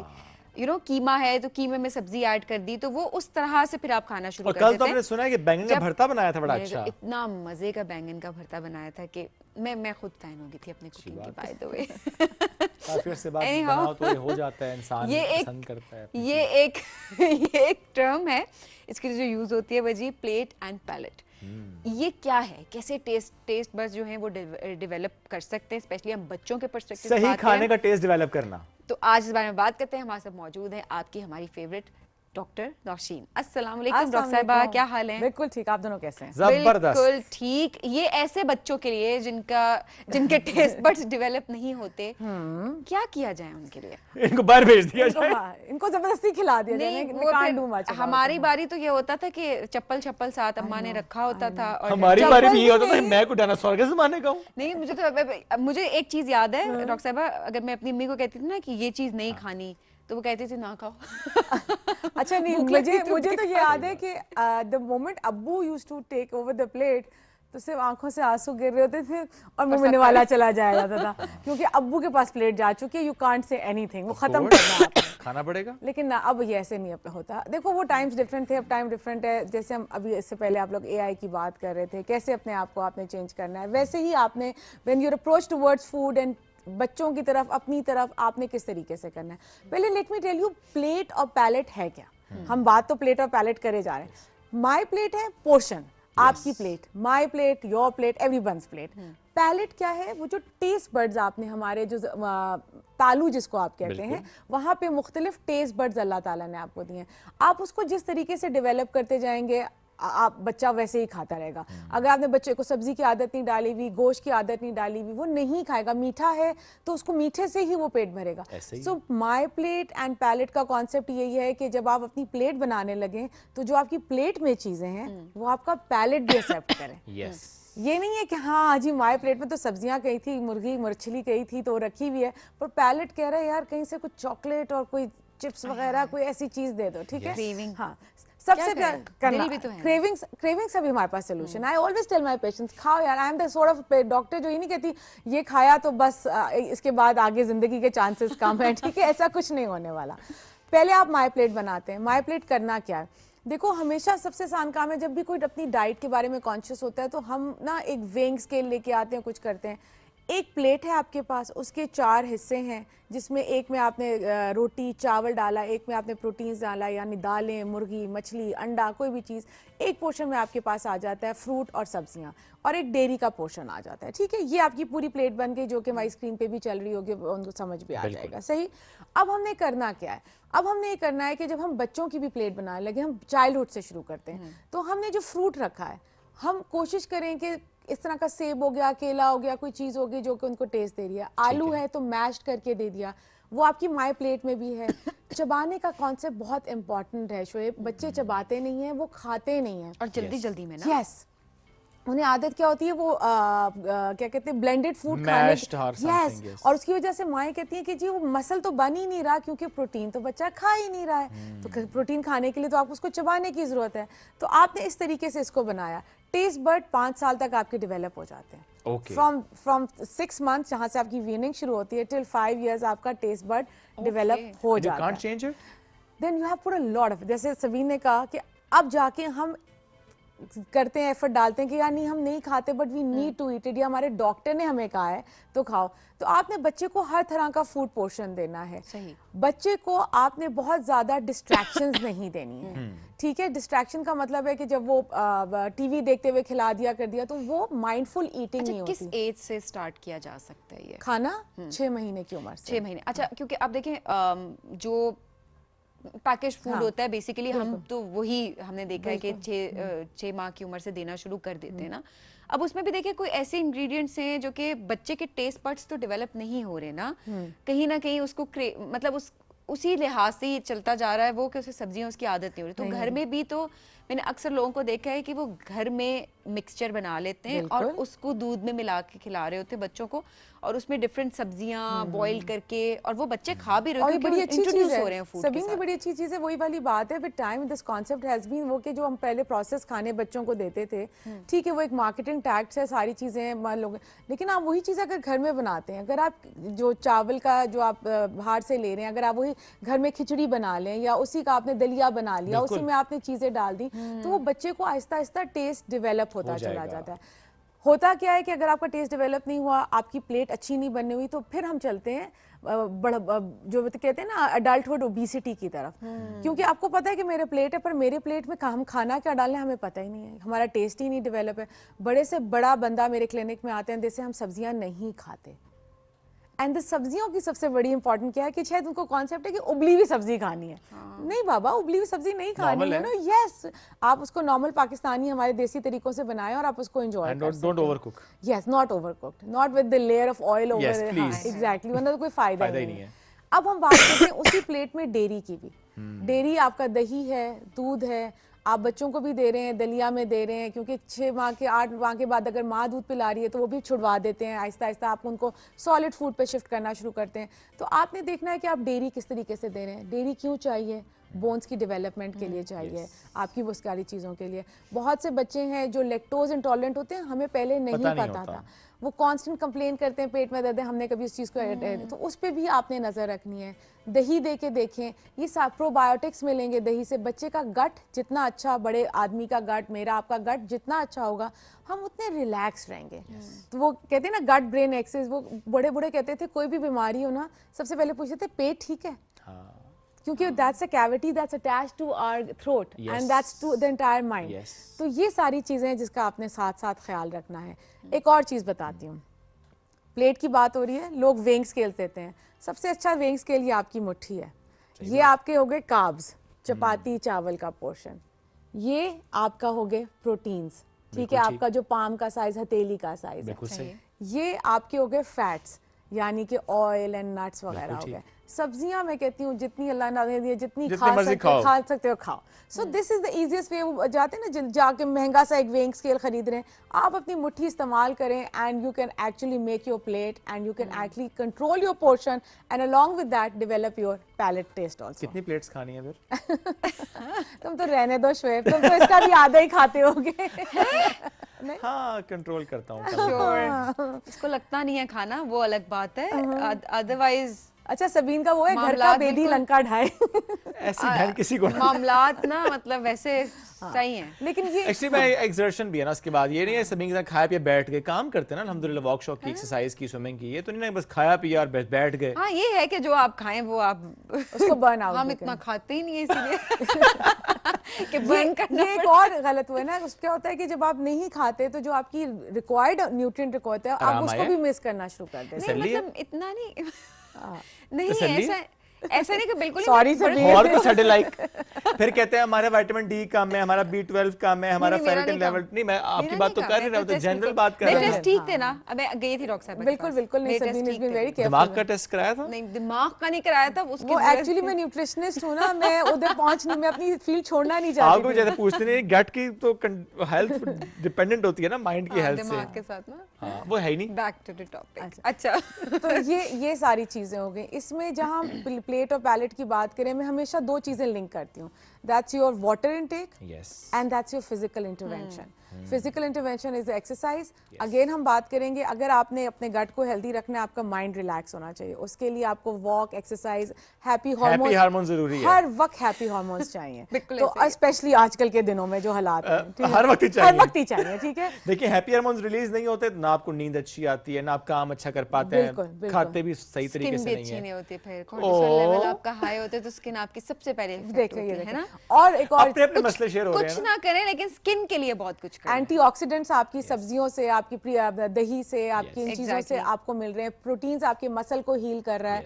यू नो कीमा है तो कीमे में सब्जी ऐड कर दी, तो वो उस तरह से फिर आप खाना शुरू कर देते हैं। कल तो हमने सुना है कि बैंगन का भरता बनाया था बड़ा अच्छा, इतना मजे का बैंगन का भरता बनाया था कि मैं खुद फैन हो गई थी अपने कुकिंग की, बाय द वे। काफी अर्से बाद बनाओ तो ये हो जाता है, इंसान पसंद करता है। ये एक टर्म है, इसकी जो यूज होती है वो जी प्लेट एंड पैलेट। ये क्या है, कैसे टेस्ट बस जो है वो डेवलप कर सकते हैं, स्पेशली हम बच्चों के पर्सपेक्टिव से सही खाने का टेस्ट डेवलप करना। तो आज इस बारे में बात करते हैं। हमारे साथ मौजूद है आपकी हमारी फेवरेट डॉक्टर नौशीन। अस्सलाम वालेकुम डॉक्टर साहिबा, क्या हाल है? बिल्कुल ठीक, आप दोनों कैसे हैं? बिल्कुल ठीक। ये ऐसे बच्चों के लिए जिनके टेस्ट बड्स डेवलप नहीं होते, क्या किया जाए उनके लिए? इनको बाहर भेज दिया जाए, इनको जबरदस्ती खिला दिया जाए। नहीं, वो फिर हमारी बारी तो ये होता था कि चप्पल साथ अम्मा ने रखा होता था, और हमारी बारी भी ये होता था मैं को डायनासोर के ज़माने का हूँ। नहीं, मुझे एक चीज याद है डॉक्टर साहिबा, अगर मैं अपनी अम्मी को कहती थी ना कि ये चीज नहीं खानी, तो वो कहती थी ना खाओ। अच्छा नहीं, मुझे तो ये याद है कि द मोमेंट अब्बू used to take over the plate, तो सिर्फ आंखों से आंसू गिर रहे होते थे और मुंह में वाला चला जाया जाता था, क्योंकि अब्बू के पास प्लेट जा चुकी है, यू कांट से एनीथिंग, वो खत्म करना है, खाना पड़ेगा। लेकिन ना, अब ये ऐसे नहीं होता। देखो वो टाइम्स डिफरेंट थे, अब टाइम डिफरेंट है। जैसे हम अभी इससे पहले आप लोग एआई की बात कर रहे थे, कैसे अपने आप को आपने चेंज करना है, वैसे ही आपने when you approach towards food and बच्चों की तरफ, अपनी तरफ आपने किस तरीके से करना है। पहले let me tell you, plate और पैलेट है क्या। हम बात तो प्लेट और पैलेट करे जा रहे हैं। माई प्लेट है पोर्शन, आपकी plate, my plate, your plate, everyone's plate. Palate क्या है? वो जो टेस्ट बर्ड्स आपने हमारे जो तालू जिसको आप कहते हैं, वहाँ पे मुख्तलिफ टेस्ट बर्ड्स अल्लाह ताला ने आपको दिए हैं। आप उसको जिस तरीके से डेवलप करते जाएंगे, आप बच्चा वैसे ही खाता रहेगा। अगर आपने बच्चे को सब्जी की आदत नहीं डाली हुई, गोश्त की आदत नहीं डाली हुई, वो नहीं खाएगा। मीठा है तो उसको मीठे से ही वो पेट भरेगा। सो माई प्लेट एंड पैलेट का कॉन्सेप्ट यही है कि जब आप अपनी प्लेट बनाने लगे, तो जो आपकी प्लेट में चीजें हैं वो आपका पैलेट भी एक्सेप्ट करें। ये नहीं है कि हाँ जी माई प्लेट में तो सब्जियां कही थी, मुर्गी मछली कही थी तो रखी हुई है, पर पैलेट कह रहा है यार कहीं से कुछ चॉकलेट और कोई चिप्स वगैरह कोई ऐसी चीज दे दो, ठीक है। हाँ, सबसे करना क्रेविंग्स अभी हमारे पास solution. I always tell my patients, खाओ यार। I am the sort of doctor जो ये नहीं कहती ये खाया तो बस इसके बाद आगे जिंदगी के चांसेस कम है, ठीक है, ऐसा कुछ नहीं होने वाला। पहले आप माई प्लेट बनाते हैं। माई प्लेट करना क्या है? देखो, हमेशा सबसे आसान काम है, जब भी कोई अपनी डाइट के बारे में कॉन्शियस होता है तो हम ना एक वेइंग स्केल लेके आते हैं, कुछ करते हैं। एक प्लेट है आपके पास, उसके 4 हिस्से हैं, जिसमें एक में आपने रोटी चावल डाला, एक में आपने प्रोटीन्स डाला, यानी दालें, मुर्गी, मछली, अंडा, कोई भी चीज़। एक पोर्शन में आपके पास आ जाता है फ्रूट और सब्जियां, और एक डेयरी का पोर्शन आ जाता है, ठीक है। ये आपकी पूरी प्लेट बन गई, जो कि हमारी स्क्रीन पे भी चल रही होगी, उनको समझ भी आ जाएगा, सही। अब हमने करना क्या है? अब हमने ये करना है कि जब हम बच्चों की भी प्लेट बनाने लगे, हम चाइल्डहुड से शुरू करते हैं, तो हमने जो फ्रूट रखा है, हम कोशिश करें कि इस तरह का सेब हो गया, केला हो गया, कोई चीज़ होगी जो कि उनको टेस्ट दे रही है। आलू है तो मैश्ड करके दे दिया, वो आपकी माई प्लेट में भी है। चबाने का कॉन्सेप्ट बहुत इंपॉर्टेंट है शोएब। बच्चे चबाते नहीं हैं, वो खाते नहीं हैं, और जल्दी में ना। यस, उन्हें आदत क्या होती है, वो क्या कहते हैं, ब्लेंडेड फूड खाने की। यस, और उसकी वजह से माएँ कहती हैं कि जी वो मसल तो बन ही नहीं रहा, क्योंकि प्रोटीन तो बच्चा खा ही नहीं रहा है। तो प्रोटीन खाने के लिए तो आपको उसको चबाने की जरूरत है। तो आपने इस तरीके से इसको बनाया। टेस्ट बर्ड 5 साल तक आपके डेवलप हो जाते हैं। फ्रॉम 6 मंथ्स, जहाँ से आपकी वीनिंग शुरू होती है, टिल 5 years आपका टेस्ट बर्ड डेवलप हो जाता है। Then you have put a lot of, जैसे सबीन ने कहा कि अब जाके हम करते हैं, एफर्ट डालते हैं कि यार नहीं हम नहीं खाते, but we need to eat it, या हमारे डॉक्टर ने हमें कहा है तो खाओ। तो आपने बच्चे को हर तरह का फूड पोर्शन देना है। सही। बच्चे को आपने बहुत ज्यादा डिस्ट्रैक्शंस नहीं देनी है, ठीक है। डिस्ट्रैक्शन का मतलब है कि जब वो टीवी देखते हुए खिला दिया कर दिया, तो वो माइंडफुल ईटिंग नहीं होती। किस एज से स्टार्ट किया जा सकता है ये खाना? 6 महीने की उम्र से। 6 महीने, अच्छा। क्योंकि आप देखें जो पैकेज फूड होता है बेसिकली, हम तो वही हमने देखा है कि 6 माह की उम्र से देना शुरू कर देते हैं ना। अब उसमें भी देखिए कोई ऐसे इंग्रेडिएंट्स हैं जो कि बच्चे के टेस्ट बड्स तो डेवलप नहीं हो रहे ना, कहीं ना कहीं उसको मतलब उसी लिहाज से ही चलता जा रहा है वो, कि उसे सब्जियां उसकी आदत नहीं हो रही। तो घर में भी तो मैंने अक्सर लोगों को देखा है कि वो घर में मिक्सचर बना लेते हैं और उसको दूध में मिला के खिला रहे होते हैं बच्चों को, और उसमें डिफरेंट सब्जियां बॉईल करके, और वो बच्चे खा भी रहे होते हैं, बड़ी अच्छी चीज हो रहे हैं फूड सभी में। बड़ी अच्छी चीज है, वही वाली बात है। With time this concept has been वो कि जो हम पहले प्रोसेस खाने बच्चों को देते थे, ठीक है, वो एक मार्केटिंग टैक्स है, सारी चीजें मान लो, लेकिन आप वही चीज अगर घर में बनाते हैं, अगर आप जो चावल का जो आप बाहर से ले रहे हैं, अगर आप वही घर में खिचड़ी बना लें, या उसी का आपने दलिया बना लिया, उसी में आपने चीजें डाल दी, तो वो बच्चे को आहिस्ता आहिस्ता टेस्ट डेवलप होता चला जाता है। होता क्या है कि अगर आपका टेस्ट डेवलप नहीं हुआ, आपकी प्लेट अच्छी नहीं बननी हुई, तो फिर हम चलते हैं बड़ा जो कहते हैं ना अडल्टहुड ओबेसिटी की तरफ, क्योंकि आपको पता है कि मेरे प्लेट है, पर मेरे प्लेट में हम खाना क्या डालना है हमें पता ही नहीं है, हमारा टेस्ट ही नहीं डेवलप है। बड़े से बड़ा बंदा मेरे क्लिनिक में आते हैं, जैसे हम सब्जियां नहीं खाते, एंड द सब्जियों की सबसे बड़ी इंपॉर्टेंट क्या है कि शायद उनको कॉन्सेप्ट है कि उबली हुई सब्जी खानी है। नहीं बाबा, उबली हुई सब्जी नहीं खानी है ना। यस, आप उसको नॉर्मल पाकिस्तानी हमारे देसी तरीकों से बनाएं और आप उसको एंजॉय कर सकते हैं। Don't overcook. Yes, not ओवरकुक्ड, not with the layer of oil over. Exactly, वरना तो कोई फायदा ही नहीं है। अब हम बात करते हैं उसी प्लेट में डेयरी की भी। डेयरी आपका दही है, दूध है, आप बच्चों को भी दे रहे हैं, दलिया में दे रहे हैं, क्योंकि 6 माह के 8 माह के बाद अगर माँ दूध पिला रही है तो वो भी छुड़वा देते हैं। आहिस्ता आहिस्ता आप उनको सॉलिड फूड पे शिफ्ट करना शुरू करते हैं। तो आपने देखना है कि आप डेयरी किस तरीके से दे रहे हैं। डेयरी क्यों चाहिए? बोन्स की डेवलपमेंट के लिए चाहिए, आपकी वो सारी चीज़ों के लिए। बहुत से बच्चे हैं जो लैक्टोज इंटॉलरेंट होते हैं, हमें पहले नहीं पता था, वो कांस्टेंट कंप्लेन करते हैं पेट में दर्द है, हमने कभी उस चीज़ को तो उस पर भी आपने नज़र रखनी है। दही दे के देखें, ये सब प्रोबायोटिक्स मिलेंगे दही से। बच्चे का गट जितना अच्छा, बड़े आदमी का गट, मेरा आपका गट जितना अच्छा होगा, हम उतने रिलैक्स रहेंगे। तो वो कहते हैं ना गट ब्रेन एक्सेस, वो बड़े बूढ़े कहते थे कोई भी बीमारी हो ना सबसे पहले पूछते थे पेट ठीक है, क्योंकि that's a cavity that's attached to our throat and that's to the entire mind. तो ये सारी चीज़ें हैं जिसका आपने साथ साथ ख्याल रखना है। एक और चीज़ बताती हूँ, प्लेट की बात हो रही है, लोग वेइंग स्केल देते हैं। सबसे अच्छा वेइंग स्केल ये आपकी मुट्ठी है। ये आपके हो गए कार्ब्स, चपाती चावल का पोर्शन। ये आपका हो गए प्रोटीन्स, ठीक है, आपका जो पाम का साइज, हथेली का साइज है। ये आपके हो गए फैट्स, यानी कि ऑयल एंड नट्स वगैरह हो गए। सब्जियां मैं कहती हूँ जितनी अल्लाह ने दी है, जितनी खा सकते हो खाओ। So this is the easiest way. जाते हैं ना जाके महंगा सा एक वेइंग स्केल खरीद रहे हैं, आप अपनी मुट्ठी इस्तेमाल करें and you can actually make your plate and you can actually control your portion and along with that develop your palate taste also. कितनी प्लेट्स खानी है फिर? तुम तो रहने दो शुएब, तुम तो इसका भी आधा ही खाते होगे। हाँ, कंट्रोल करता हूँ। इसको लगता नहीं है खाना, वो अलग बात है, अदरवाइज। अच्छा, सबीन का वो है घर का बेदी लंका ढाए। ऐसी बहन किसी को मामलात ना, मतलब वैसे सही है। लेकिन ये एक्चुअली मैं एक्सर्शन भी है ना उसके बाद, ये नहीं है सबीन के साथ खाया पिया बैठ के काम करते हैं ना अल्हम्दुलिल्लाह, वॉकशॉप की, एक्सरसाइज की, स्विमिंग की, ये तो नहीं बस खाया पिया और बैठ गए। हाँ, ये है कि जो आप खाएं वो आप उसको बर्न आउट। हम इतना खाते ही नहीं है इसलिए कि बर्न करना। ये एक और गलत हुआ है ना, उसका होता है कि जब आप नहीं खाते तो जो आपकी रिक्वायर्ड न्यूट्रिएंट होता है आप उसको भी मिस करना शुरू कर देते हैं। मतलब इतना नहीं नहीं, ऐसा नहीं कि बिल्कुल सॉरी और कुछ साढ़े लाइक फिर कहते हैं हमारा विटामिन डी कम है, हमारा B12 कम है, हमारा फेरेटिन लेवल नहीं। मैं आपकी बात तो कर रही हूं, तो जनरल बात कर रहे हैं। ठीक थे ना, अब मैं गई थी डॉक्टर साहब। बिल्कुल बिल्कुल नहीं, Sabeen is been very careful. दिमाग का टेस्ट कराया था? नहीं, दिमाग का नहीं कराया था उसके। वो एक्चुअली मैं न्यूट्रिशनिस्ट हूं ना, मैं उधर पहुंच नहीं, मैं अपनी फील्ड छोड़ना नहीं चाहती। आपको जैसे पूछते नहीं, गट की तो हेल्थ डिपेंडेंट होती है ना माइंड की हेल्थ से, दिमाग के साथ ना। हां, वो है ही नहीं। Back to the topic. अच्छा, तो ये सारी चीजें हो गई। इसमें जहां प्लेट और पैलेट की बात करें, मैं हमेशा 2 चीजें लिंक करती हूँ। That's your water intake and that's your physical intervention. Physical intervention is exercise. Again हम बात करेंगे, अगर आपने अपने गट को हेल्दी रखना है, आपका माइंड रिलैक्स होना चाहिए, उसके लिए आपको वॉक, एक्सरसाइज, हैप्पी हार्मोन जरूरी है। हर वक्त हैप्पी हार्मोन्स चाहिए। तो स्पेशली आजकल के दिनों में जो हालात हैं, हर वक्त ही चाहिए। ठीक है, देखिए हैप्पी हार्मोन्स रिलीज नहीं होते ना आपको नींद अच्छी आती है, ना आप काम अच्छा कर पाते हैं, खाते भी सही तरीके से नहीं होते, फिर कोर्टिसोल लेवल आपका हाई होता है तो स्किन आपकी सबसे पहले देखिए है ना। और एक और अपने मसले शेयर हो रहे हैं, कुछ ना करें लेकिन स्किन के लिए बहुत कुछ करें। एंटीऑक्सीडेंट्स आपकी सब्जियों से, आपकी दही से, आपकी इन चीजों से आपको मिल रहे हैं। प्रोटीन्स आपके मसल को हील कर रहा है।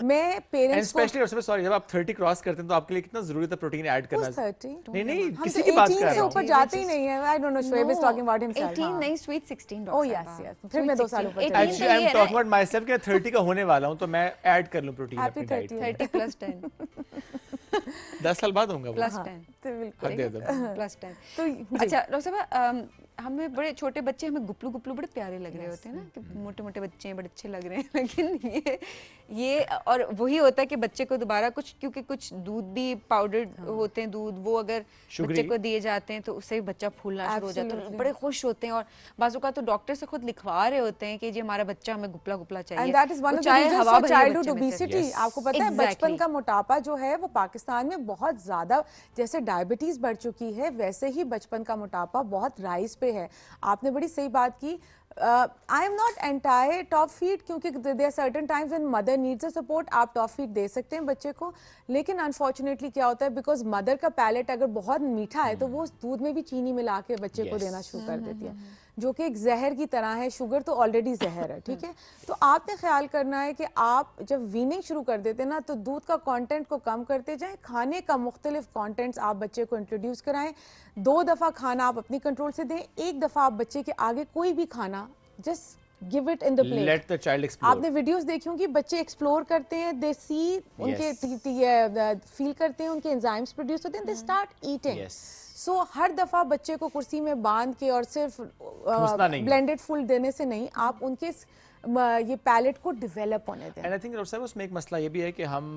मैं पेरेंट्स को स्पेशली सॉरी, जब आप 30 क्रॉस करते हैं तो आपके लिए कितना जरूरी था प्रोटीन ऐड करना? 30 नहीं किसी की बात कर रहा हूं, ऊपर जाते ही नहीं है। आई don't no, Shoaib is talking about himself. 18 नहीं, स्वीट 16 ओह यस यस, फिर मैं 2 साल ऊपर। Actually I am talking about my self कि 30 का होने वाला हूं तो मैं ऐड कर लूं प्रोटीन अपनी डाइट में। 30 प्लस 10 10 साल बाद होऊंगा प्लस 10 तो बिल्कुल दे दो प्लस 10। तो अच्छा डॉक्टर साहब, हमें बड़े छोटे बच्चे हमें गुपलू गुपलू बड़े प्यारे लग रहे होते हैं ना, कि मोटे मोटे बच्चे हैं, बड़े अच्छे लग रहे हैं, लेकिन ये और वही होता है कि बच्चे को दोबारा कुछ, क्योंकि कुछ दूध भी पाउडर्ड होते हैं, दूध वो अगर बच्चे को दिए जाते हैं तो उससे भी बच्चा फूलना शुरू हो जाता है, बड़े खुश होते हैं। और बाजू का तो डॉक्टर से खुद लिखवा रहे होते हैं कि जी हमारा बच्चा हमें गुपला गुपला चाहिए। And that is one of the reasons for childhood obesity. आपको पता है बचपन का मोटापा जो है वो पाकिस्तान में बहुत ज्यादा, जैसे डायबिटीज बढ़ चुकी है वैसे ही बचपन का मोटापा बहुत राइज पे है। आपने बड़ी सही बात की, I am not entire top feed, क्योंकि there are certain times when mother needs a support आप टॉप फीड दे सकते हैं बच्चे को, लेकिन अनफॉर्चुनेटली क्या होता है, बिकॉज मदर का पैलेट अगर बहुत मीठा है तो वो उस दूध में भी चीनी मिला के बच्चे को देना शुरू कर देती है, जो कि एक जहर की तरह है। शुगर तो ऑलरेडी जहर है, ठीक है। तो आपने ख्याल करना है कि आप जब वीनिंग शुरू कर देते हैं ना, तो दूध का कंटेंट को कम करते जाएं, खाने का मुख्तलिफ कंटेंट्स आप बच्चे को इंट्रोड्यूस कराएं। 2 दफ़ा खाना आप अपनी कंट्रोल से दें, 1 दफ़ा आप बच्चे के आगे कोई भी खाना just give it in the plate. Let the child explore. आपने वीडियोस देखी होंगी, बच्चे एक्सप्लोर करते हैं, दे सी उनके फील करते हैं, उनके एंजाइम्स प्रोड्यूस होते हैं, दे स्टार्ट ईटिंग। सो हर दफा बच्चे को कुर्सी में बांध के और सिर्फ ब्लेंडेड फूड देने से नहीं, आप उनके ये पैलेट को डेवलप होने दें। एंड आई थिंक डॉक्टर साहब उसमें एक मसला ये भी है कि हम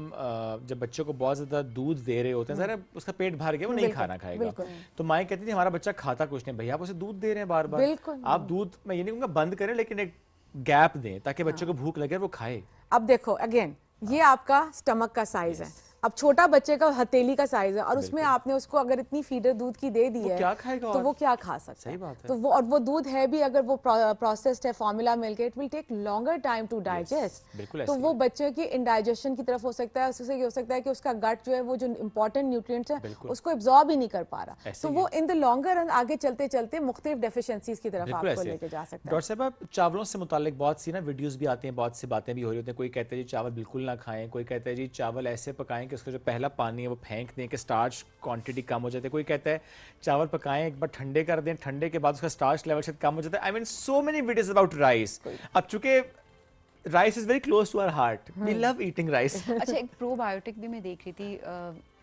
जब बच्चों को बहुत ज़्यादा दूध दे रहे होते हैं, ज़रा उसका पेट भर गया, वो नहीं खाना खाएगा, तो माएँ कहती थी हमारा बच्चा खाता कुछ नहीं, भैया आप उसे दूध दे रहे हैं बार बार, आप दूध, मैं ये नहीं कहूँगा बंद करें, लेकिन एक गैप दें ताकि बच्चे को भूख लगे और वो खाए। अब देखो अगेन, ये आपका स्टमक का साइज है, अब छोटा बच्चे का हथेली का साइज है, और उसमें आपने उसको अगर इतनी फीडर दूध की दे दी है, क्या खाएगा, तो वो क्या खा सकता है? सही बात है। तो वो, और वो दूध है भी अगर वो प्रोसेस्ड है, फॉर्मूला मिल्क है, it will take longer time to digest, तो वो बच्चे की इंडाइजेशन की तरफ हो सकता है, उससे ये हो सकता है कि उसका गट जो है वो जो इंपॉर्टेंट न्यूट्रिएंट्स है उसको एब्जॉर्ब ही नहीं कर पा रहा, तो वो इन द लॉन्गर रन आगे चलते चलते मुख्तलिफ डेफिशिएंसीज की तरफ आपको लेके जा सकता है। डॉक्टर साहब आप चावलों से मुतालिक बहुत सी ना वीडियोस भी आती हैं, बहुत सी बातें भी हो रही होती हैं, कोई कहता है जी चावल बिल्कुल ना खाएं, कोई कहता है जी चावल ऐसे पकाएं कि उसका जो पहला पानी है वो फेंक दें कि स्टार्च क्वांटिटी कम हो जाती है, कोई कहता है चावल पकाएं एक बार ठंडे कर दें, ठंडे के बाद उसका स्टार्च लेवल शायद कम हो जाता है। I mean so many videos about rice. अब चूंकि rice is very close to our heart, we love eating rice. अच्छा, एक प्रोबायोटिक भी मैं देख रही थी,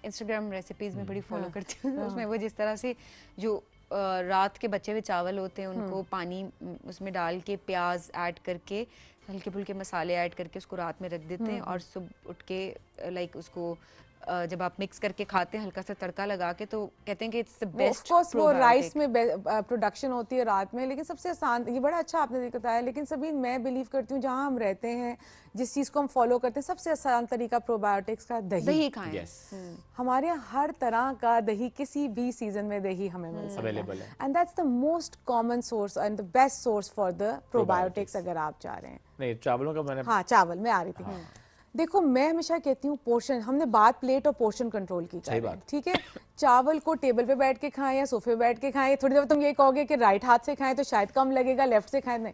इंस्टाग्राम रेसिपीज में बड़ी फॉलो करती हूँ, उसमें वो जिस तरह से जो रात के बचे हुए चावल होते हैं उनको पानी उसमें डाल के प्याज ऐड करके हल्के फुल्के मसाले ऐड करके उसको रात में रख देते हैं, और सुबह उठ के लाइक उसको जब आप मिक्स करके खाते हैं हल्का सा तड़का लगा के, तो कहते हैं कि it's the best. Of course वो राइस में प्रोडक्शन होती है रात में, लेकिन सबसे आसान, ये बड़ा अच्छा आपने बताया, लेकिन सभी मैं बिलीव करती हूँ जहाँ हम रहते हैं, जिस चीज़ को हम फॉलो करते हैं, सबसे आसान तरीका प्रोबायोटिक्स का दही खाएं। हमारे यहाँ हर तरह का दही, किसी भी सीजन में दही हमें मिल सकता है, and that's the most common source and the best source for the probiotics अगर आप चाह रहे हैं। नहीं, चावलों का मैंने, हाँ चावल में आ रही थी। देखो मैं हमेशा कहती हूँ पोर्शन, हमने बात प्लेट और पोर्शन कंट्रोल की कर रहे हैं, ठीक है। चावल को टेबल पे बैठ के खाएं या सोफे पे बैठ के खाएं, थोड़ी देर तुम ये कहोगे कि राइट हाथ से खाएं तो शायद कम लगेगा, लेफ्ट से खाएं, नहीं।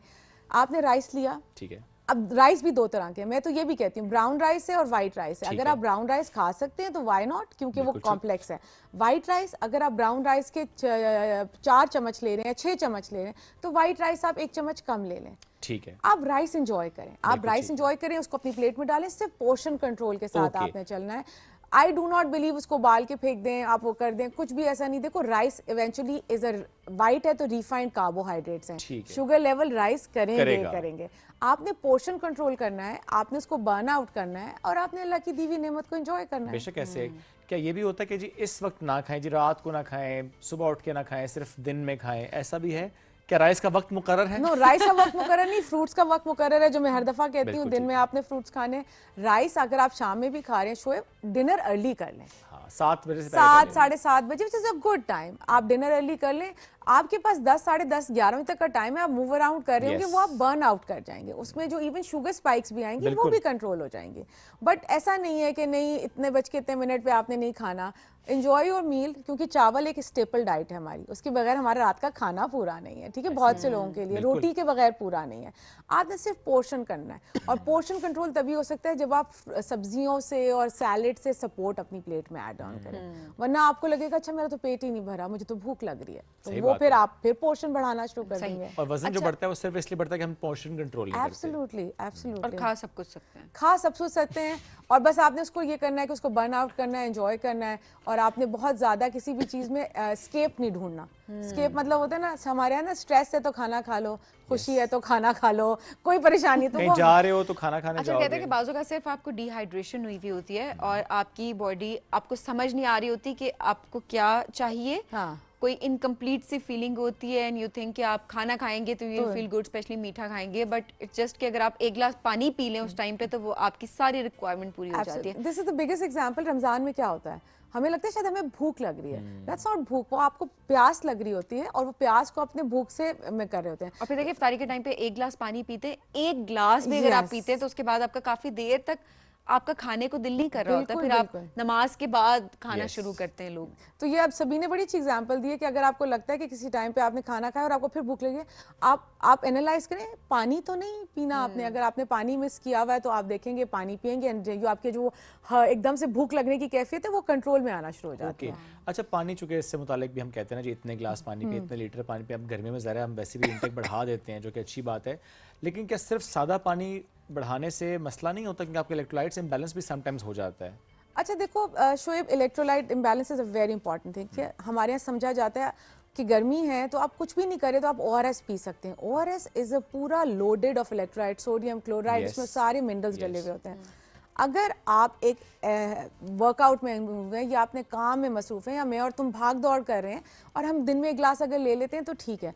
आपने राइस लिया, ठीक है। अब राइस भी 2 तरह के हैं, मैं तो ये भी कहती हूँ ब्राउन राइस है और वाइट राइस है। अगर आप ब्राउन राइस खा सकते हैं तो व्हाई नॉट, क्योंकि वो कॉम्प्लेक्स है। वाइट राइस, अगर आप ब्राउन राइस के 4 चम्मच ले रहे हैं, 6 चम्मच ले रहे हैं, तो वाइट राइस आप 1 चम्मच कम ले लें, ठीक है। आप राइस एंजॉय करें, आप राइस एंजॉय करें, उसको अपनी प्लेट में डालें, सिर्फ पोर्शन कंट्रोल के साथ आपने चलना है। आई डू नॉट बिलीव उसको उबाल के फेंक दें, आप वो कर दें, कुछ भी ऐसा नहीं। देखो rice eventually is a, white है तो रिफाइंड कार्बोहाइड्रेट्स हैं, शुगर लेवल राइस करेंगे। आपने पोर्शन कंट्रोल करना है, आपने उसको बर्न आउट करना है, और आपने अल्लाह की दी हुई नेमत को एंजॉय करना है। बेशक ऐसे क्या ये भी होता है कि जी इस वक्त ना खाएं, जी रात को ना खाएं, सुबह उठ के ना खाएं, सिर्फ दिन में खाएं, ऐसा भी है क्या? राइस का वक्त मुकर्रर है? नो, राइस का वक्त मुकर्रर नहीं, फ्रूट्स का वक्त मुकर्रर है, जो मैं हर दफा कहती हूँ, दिन में आपने फ्रूट्स खाने। राइस अगर आप शाम में भी खा रहे हैं, शोएब डिनर अर्ली कर लें, 7 बजे से 7 साढ़े 7 बजे, which is a good time. आप डिनर अर्ली कर लें, आपके पास 10 साढ़े 10 11 बजे तक का टाइम है, आप मूव अराउंड कर रहे होंगे, वो आप बर्न आउट कर जाएंगे, उसमें जो इवन शुगर स्पाइक्स भी आएंगे वो भी कंट्रोल हो जाएंगे। बट ऐसा नहीं है कि नहीं इतने बज के इतने मिनट पे आपने नहीं खाना। एंजॉय योर मील, क्योंकि चावल एक स्टेपल डाइट है हमारी, उसके बगैर हमारा रात का खाना पूरा नहीं है, ठीक है। बहुत से लोगों के लिए रोटी के बगैर पूरा नहीं है। आपने सिर्फ पोर्शन करना है, और पोर्शन कंट्रोल तभी हो सकता है जब आप सब्जियों से और सैलेड से सपोर्ट अपनी प्लेट में ऐड ऑन करें, वरना आपको लगेगा अच्छा मेरा तो पेट ही नहीं भरा, मुझे तो भूख लग रही है, तो वो फिर आप फिर पोर्शन बढ़ाना शुरू कर देंगे। और वजन जो बढ़ता है वो सिर्फ इसलिए बढ़ता है कि हम पोर्शन कंट्रोल नहीं करते। Absolutely, absolutely. और खा सब कुछ सकते हैं, खा सब कुछ सकते हैं, और बस आपने उसको ये करना है कि उसको बर्न आउट करना है, एंजॉय करना है, और आपने बहुत ज्यादा किसी भी चीज में स्केप नहीं ढूंढना। स्केप मतलब होता है ना, हमारे यहाँ ना स्ट्रेस है तो खाना खा लो, खुशी है तो खाना खा लो, कोई परेशानी तो नहीं जा रहे हो तो खाना खाने जाओगे। कहते हैं कि बाजू का सिर्फ आपको डिहाइड्रेशन हुई हुई होती है, और आपकी बॉडी आपको समझ नहीं आ रही होती कि आपको क्या चाहिए। कोई इनकम्प्लीट सी फीलिंग होती है एंड यू थिंक कि आप खाना खाएंगे तो यू फील गुड, स्पेशली मीठा खाएंगे, बट इट्स जस्ट कि अगर आप एक गिलास पानी पी लें उस टाइम पे तो वो आपकी सारी रिक्वायरमेंट पूरी हो जाती है। This is the biggest example. Ramzan में क्या होता है, हमें लगता है शायद हमें भूख लग रही है, दैट्स नॉट भूख, वो आपको प्यास लग रही होती है और वो प्यास को अपने भूख से में कर रहे होते हैं। और फिर देखिए इफ्तारी के टाइम पे एक गिलास पानी पीते हैं, एक गिलास भी अगर आप पीते हैं तो उसके बाद आपका काफी देर तक आपका खाने को दिल नहीं कर रहा होता, फिर आप नमाज के बाद खाना शुरू करते हैं लोग। तो ये अब सभी ने बड़ी अच्छी एग्जांपल दी है कि अगर आपको लगता है कि किसी टाइम पे आपने खाना खाया और आपको फिर भूख लगी है, आप एनालाइज करें, पानी तो नहीं पीना आपने, अगर आपने पानी मिस किया हुआ है तो आप देखेंगे पानी पिएंगे एंड जो आपके जो एकदम से भूख लगने की कैफियत है वो कंट्रोल में आना शुरू हो जाती है। अच्छा, पानी चूंकि इससे मुतालिक भी हम कहते हैं ना जी इतने गिलास पानी पे, इतने लीटर पानी पे, अब गर्मी में ज़रा हम वैसे भी इंटेक बढ़ा देते हैं जो कि अच्छी बात है, लेकिन क्या सिर्फ सादा पानी बढ़ाने से मसला नहीं होता कि आपके इलेक्ट्रोलाइट्स इम्बैलेंस भी समटाइम्स हो जाता है? अच्छा देखो Shoaib, electrolyte imbalance is a very important thing. हमारे यहाँ समझा जाता है कि गर्मी है तो आप कुछ भी नहीं करें तो आप ORS पी सकते हैं। ORS इज अ पूरा loaded of electrolyte, sodium chloride, इसमें सारे मिनरल्स डले हुए होते हैं। अगर आप एक वर्कआउट में हैं या अपने काम में मसरूफ हैं या मैं और तुम भाग दौड़ कर रहे हैं और हम दिन में एक गिलास अगर ले लेते हैं तो ठीक है,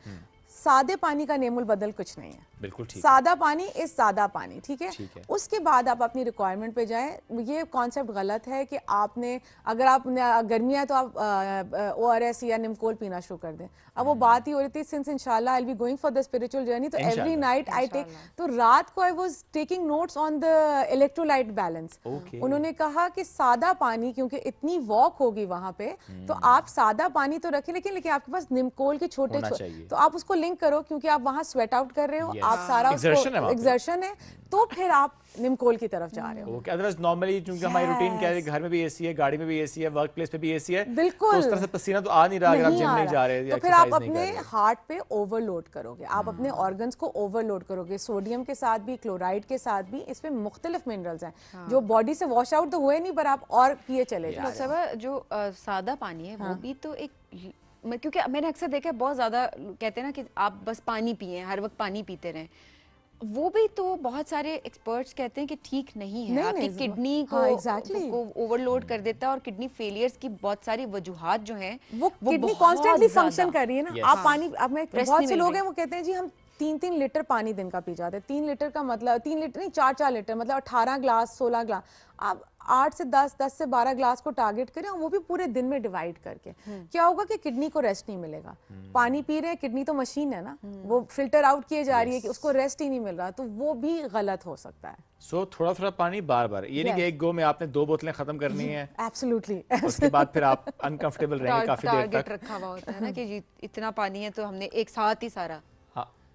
सादे पानी का नेमुल बदल कुछ नहीं है, बिल्कुल ठीक सादा पानी इज सादा पानी, ठीक है? ठीक है। उसके बाद आप अपनी रिक्वायरमेंट पे जाएं। ये कॉन्सेप्ट गलत है कि आपने अगर आप गर्मियाँ तो आप ORS या निमकोल पीना शुरू कर दें। अब वो बात ही हो रही थी, सिंस इंशाल्लाह I will be going for the spiritual journey, तो एवरी नाइट आई टेक, तो रात को I was taking notes on the electrolyte balance. उन्होंने कहा कि सादा पानी, क्योंकि इतनी वॉक होगी वहां पे, तो आप सादा पानी तो रखें लेकिन आपके पास निमकोल के छोटे तो आप उसको लिंक करो, क्योंकि आप वहां स्वेट आउट कर रहे हो, आप सारा एग्जर्शन है, तो फिर आप निमकोल की तरफ जा रहे हो। ओके, अदरवाइज नॉर्मली क्योंकि हमारी रूटीन क्या है, घर में भी एसी है, गाड़ी में भी एसी है, वर्क प्लेस पे भी एसी है, बिल्कुल, तो उस तरह से पसीना तो आ नहीं रहा अगर आप जिम नहीं जा रहे, तो फिर आप अपने हार्ट पे ओवरलोड करोगे, आप अपने ऑर्गन्स को ओवरलोड करोगे, सोडियम के साथ भी, क्लोराइड के साथ भी, इसमें मुख्तलिफ मिनरल्स हैं जो बॉडी से वॉश आउट तो हुए नहीं, पर आप और पिए चले जा रहे हैं। जो सादा पानी है वो भी तो एक, क्योंकि मैंने अक्सर देखा है बहुत ज़्यादा कहते हैं ना कि आप बस पानी पिए, हर वक्त पानी पीते रहें, वो भी तो बहुत सारे एक्सपर्ट्स कहते हैं कि ठीक नहीं है, आपकी किडनी को ओवरलोड कर देता है और किडनी फेलियर्स की बहुत सारी वजूहात जो हैं वो किडनी कॉन्स्टेंटली फंक्शन कर रही है ना। आप पानी, अब मैं बहुत से लोग हैं वो कहते हैं जी हम 3-3 लीटर पानी दिन का पी जाते हैं। 3 लीटर का मतलब 3 लीटर नहीं, 4-4 लीटर मतलब 18 ग्लास 16 ग्लास, आप 8 से 10 से 12 ग्लास को टारगेट करें और वो भी पूरे दिन में डिवाइड करके। क्या होगा कि किडनी को रेस्ट नहीं मिलेगा। पानी पी रहे हैं, किडनी तो मशीन है ना, वो फिल्टर आउट किए जा रही है कि उसको रेस्ट ही नहीं मिल रहा, तो वो भी गलत हो सकता है। सो थोड़ा थोड़ा पानी बार बार, ये नहीं कि एक गो में आपने 2 बोतलें खत्म करनी है। एब्सोल्युटली। उसके बाद फिर आप अनकंफर्टेबल रहेंगे काफी देर तक। टारगेट रखा हुआ होता है ना कि जी इतना पानी है तो हमने एक साथ ही सारा।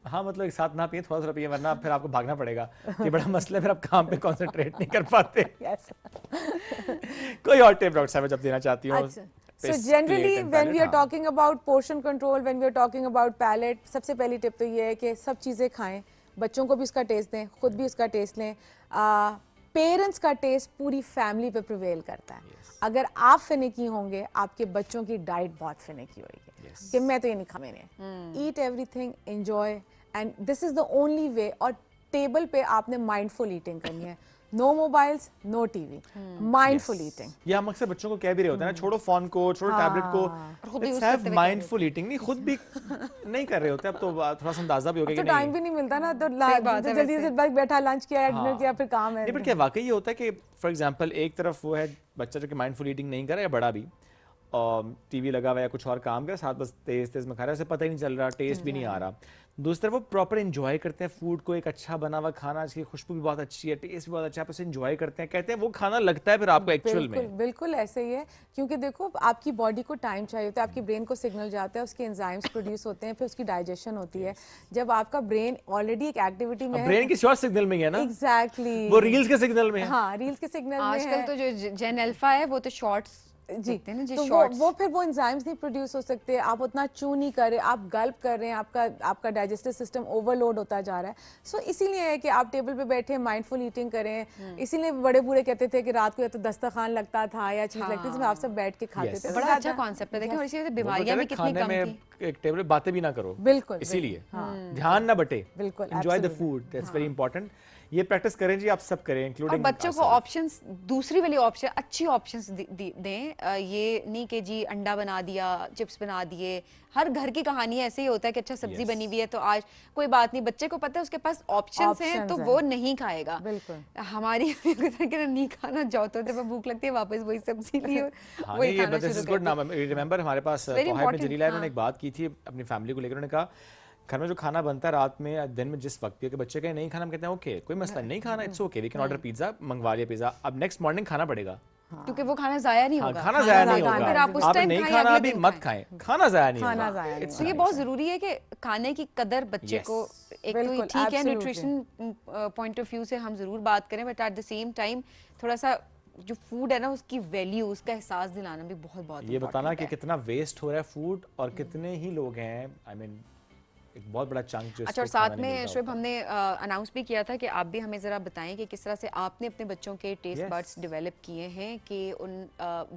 हाँ, मतलब एक साथ ना पिए, थोड़ा थोड़ा पिए, वरना फिर आपको भागना पड़ेगा। ये बड़ा मसला है, फिर आप काम पे कंसंट्रेट नहीं कर पाते। कोई और टिप डॉक्टर साहब जब देना चाहती हूँ? So generally when we are talking about portion control, when we are talking about palate, सबसे पहली टिप तो ये है कि सब चीज़ें खाएं, बच्चों को भी उसका टेस्ट दें, खुद भी उसका टेस्ट लें। पेरेंट्स का टेस्ट पूरी फैमिली पे प्रिवेल करता है। अगर आप फिनिकी होंगे, आपके बच्चों की डाइट बहुत फिनिकी होगी कि मैं तो ये नहीं खा, मैंने eat everything, enjoy, and this is the only way. और टेबल पे आपने माइंडफुल ईटिंग करनी है, no mobiles, no TV, mindful eating. ये हम अक्सर बच्चों को कह भी रहे होते हैं ना, छोड़ो फोन को, छोड़ो टैबलेट को, लेट्स हैव माइंडफुल ईटिंग। नहीं, खुद भी नहीं कर रहे होते, अब तो थोड़ा सा अंदाजा भी हो गया कि तो टाइम भी नहीं मिलता ना, तो जल्दी से बैठा, लंच किया, डिनर किया, फिर काम है। नहीं, पर क्या वाकई ये होता है कि फॉर एग्जांपल एक तरफ वो है बच्चा जो कि माइंडफुल ईटिंग नहीं कर रहा है, या बड़ा भी टीवी लगा हुआ है, कुछ और काम कर, साथ बस तेज तेज में खा रहा है, उसे पता ही नहीं चल रहा, टेस्ट भी नहीं आ रहा। दूसरी तरफ वो प्रॉपर एंजॉय करते हैं फूड को, एक अच्छा बना हुआ खाना जिसकी खुशबू भी बहुत अच्छी है, टेस्ट भी बहुत अच्छा है, आप उसे एंजॉय करते हैं, कहते हैं वो खाना लगता है फिर आपको एक्चुअल में। बिल्कुल ऐसे ही है, क्योंकि देखो आपकी बॉडी को टाइम चाहिए होता है, आपकी ब्रेन को सिग्नल जाता है, उसके एंजाइम्स प्रोड्यूस होते हैं, फिर उसकी डाइजेशन होती है। जब आपका ब्रेन ऑलरेडी एक एक्टिविटी में है, ब्रेन किसी और सिग्नल में है ना, एग्जैक्टली वो रील्स के सिग्नल में है। हाँ, रील्स के सिग्नल में है। आजकल तो जो जेन अल्फा है वो तो शॉर्ट्स जी, तो वो फिर वो एंजाइम्स नहीं प्रोड्यूस हो सकते, आप उतना चू नहीं कर रहे, आप गल्प कर रहे हैं, आपका डाइजेस्टिव सिस्टम ओवरलोड होता जा रहा है। सो इसीलिए है कि आप टेबल पे बैठे माइंडफुल ईटिंग करें। इसीलिए बड़े बूढ़े कहते थे कि रात को या तो दस्तरखान लगता था या चीज लगती थी, आप सब बैठ के खाते थे। बड़ा अच्छा कॉन्सेप्ट है, देखिए और इसी वजह से बीमारियां भी कितनी कम थी। एक टेबल पे बातें भी ना करो, बिल्कुल, इसीलिए ध्यान ना बटे, बिल्कुल, enjoy the food, that's very important. ये प्रैक्टिस करें जी, आप सब करें और इंक्लूडिंग बच्चों को ऑप्शंस, दूसरी वाली ऑप्शन, अच्छी ऑप्शंस दें। ये नहीं कि जी अंडा बना दिया, चिप्स बना दिए। हर घर की कहानी ऐसे ही होता है कि अच्छा सब्जी बनी हुई है तो आज कोई बात नहीं, बच्चे को पता है उसके पास ऑप्शंस हैं तो वो नहीं खाएगा। बिल्कुल हमारी नहीं खाना जाओ तो भूख लगती है, वापस वही सब्जी ली और वही खाना शुरू कर दिया। रिमेंबर हमारे पास जलीला ने एक बात की थी अपनी फैमिली को लेकर, उन्होंने कहा घर में जो खाना बनता है रात में दिन में जिस वक्त भी, बच्चे कहें नहीं खाना, हम कहते हैं ओके कोई मसला नहीं खाना, it's okay we can order pizza, मंगवा लिया पिज्जा, अब नेक्स्ट मॉर्निंग खाना पड़ेगा क्योंकि वो खाना जाया नहीं होगा। खाना जाया नहीं होगा, अगर आप उस टाइम नहीं खाना अभी मत खाएं, खाना जाया नहीं होगा। तो ये बहुत जरूरी है कि खाने की कदर बच्चे को, एक तो ठीक है न्यूट्रिशन पॉइंट ऑफ व्यू से हम जरूर बात करें, but at the same time थोड़ा सा जो फूड है ना उसकी वैल्यू, उसका एहसास दिलाना भी बहुत ये बताना कि कितना वेस्ट हो रहा है फूड और कितने ही लोग हैं, आई मीन एक बहुत बड़ा चंक जो। अच्छा, और साथ में शुभ हमने अनाउंस भी किया था कि आप भी हमें ज़रा बताएं कि किस तरह से आपने अपने बच्चों के टेस्ट बड्स डेवलप किए हैं कि उन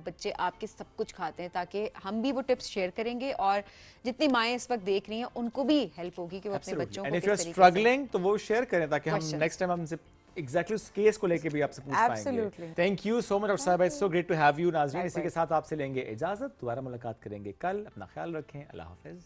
बच्चे आपके सब कुछ खाते हैं, ताकि हम भी वो टिप्स शेयर करेंगे और जितनी माएँ इस वक्त देख रही हैं उनको भी हेल्प होगी कि वो अपने बच्चों को किस तरीके से स्ट्रगलिंग तो वो शेयर करें ताकि हम नेक्स्ट टाइम हमसे एग्जैक्टली उस केस को लेके भी आपसे पूछ पाएंगे। Thank you so much doctor साहब, it's so great to have you. नाज़रीन, इसी के साथ आपसे लेंगे इजाजत, दोबारा मुलाकात करेंगे कल। अपना ख्याल रखें, अल्लाह हाफिज।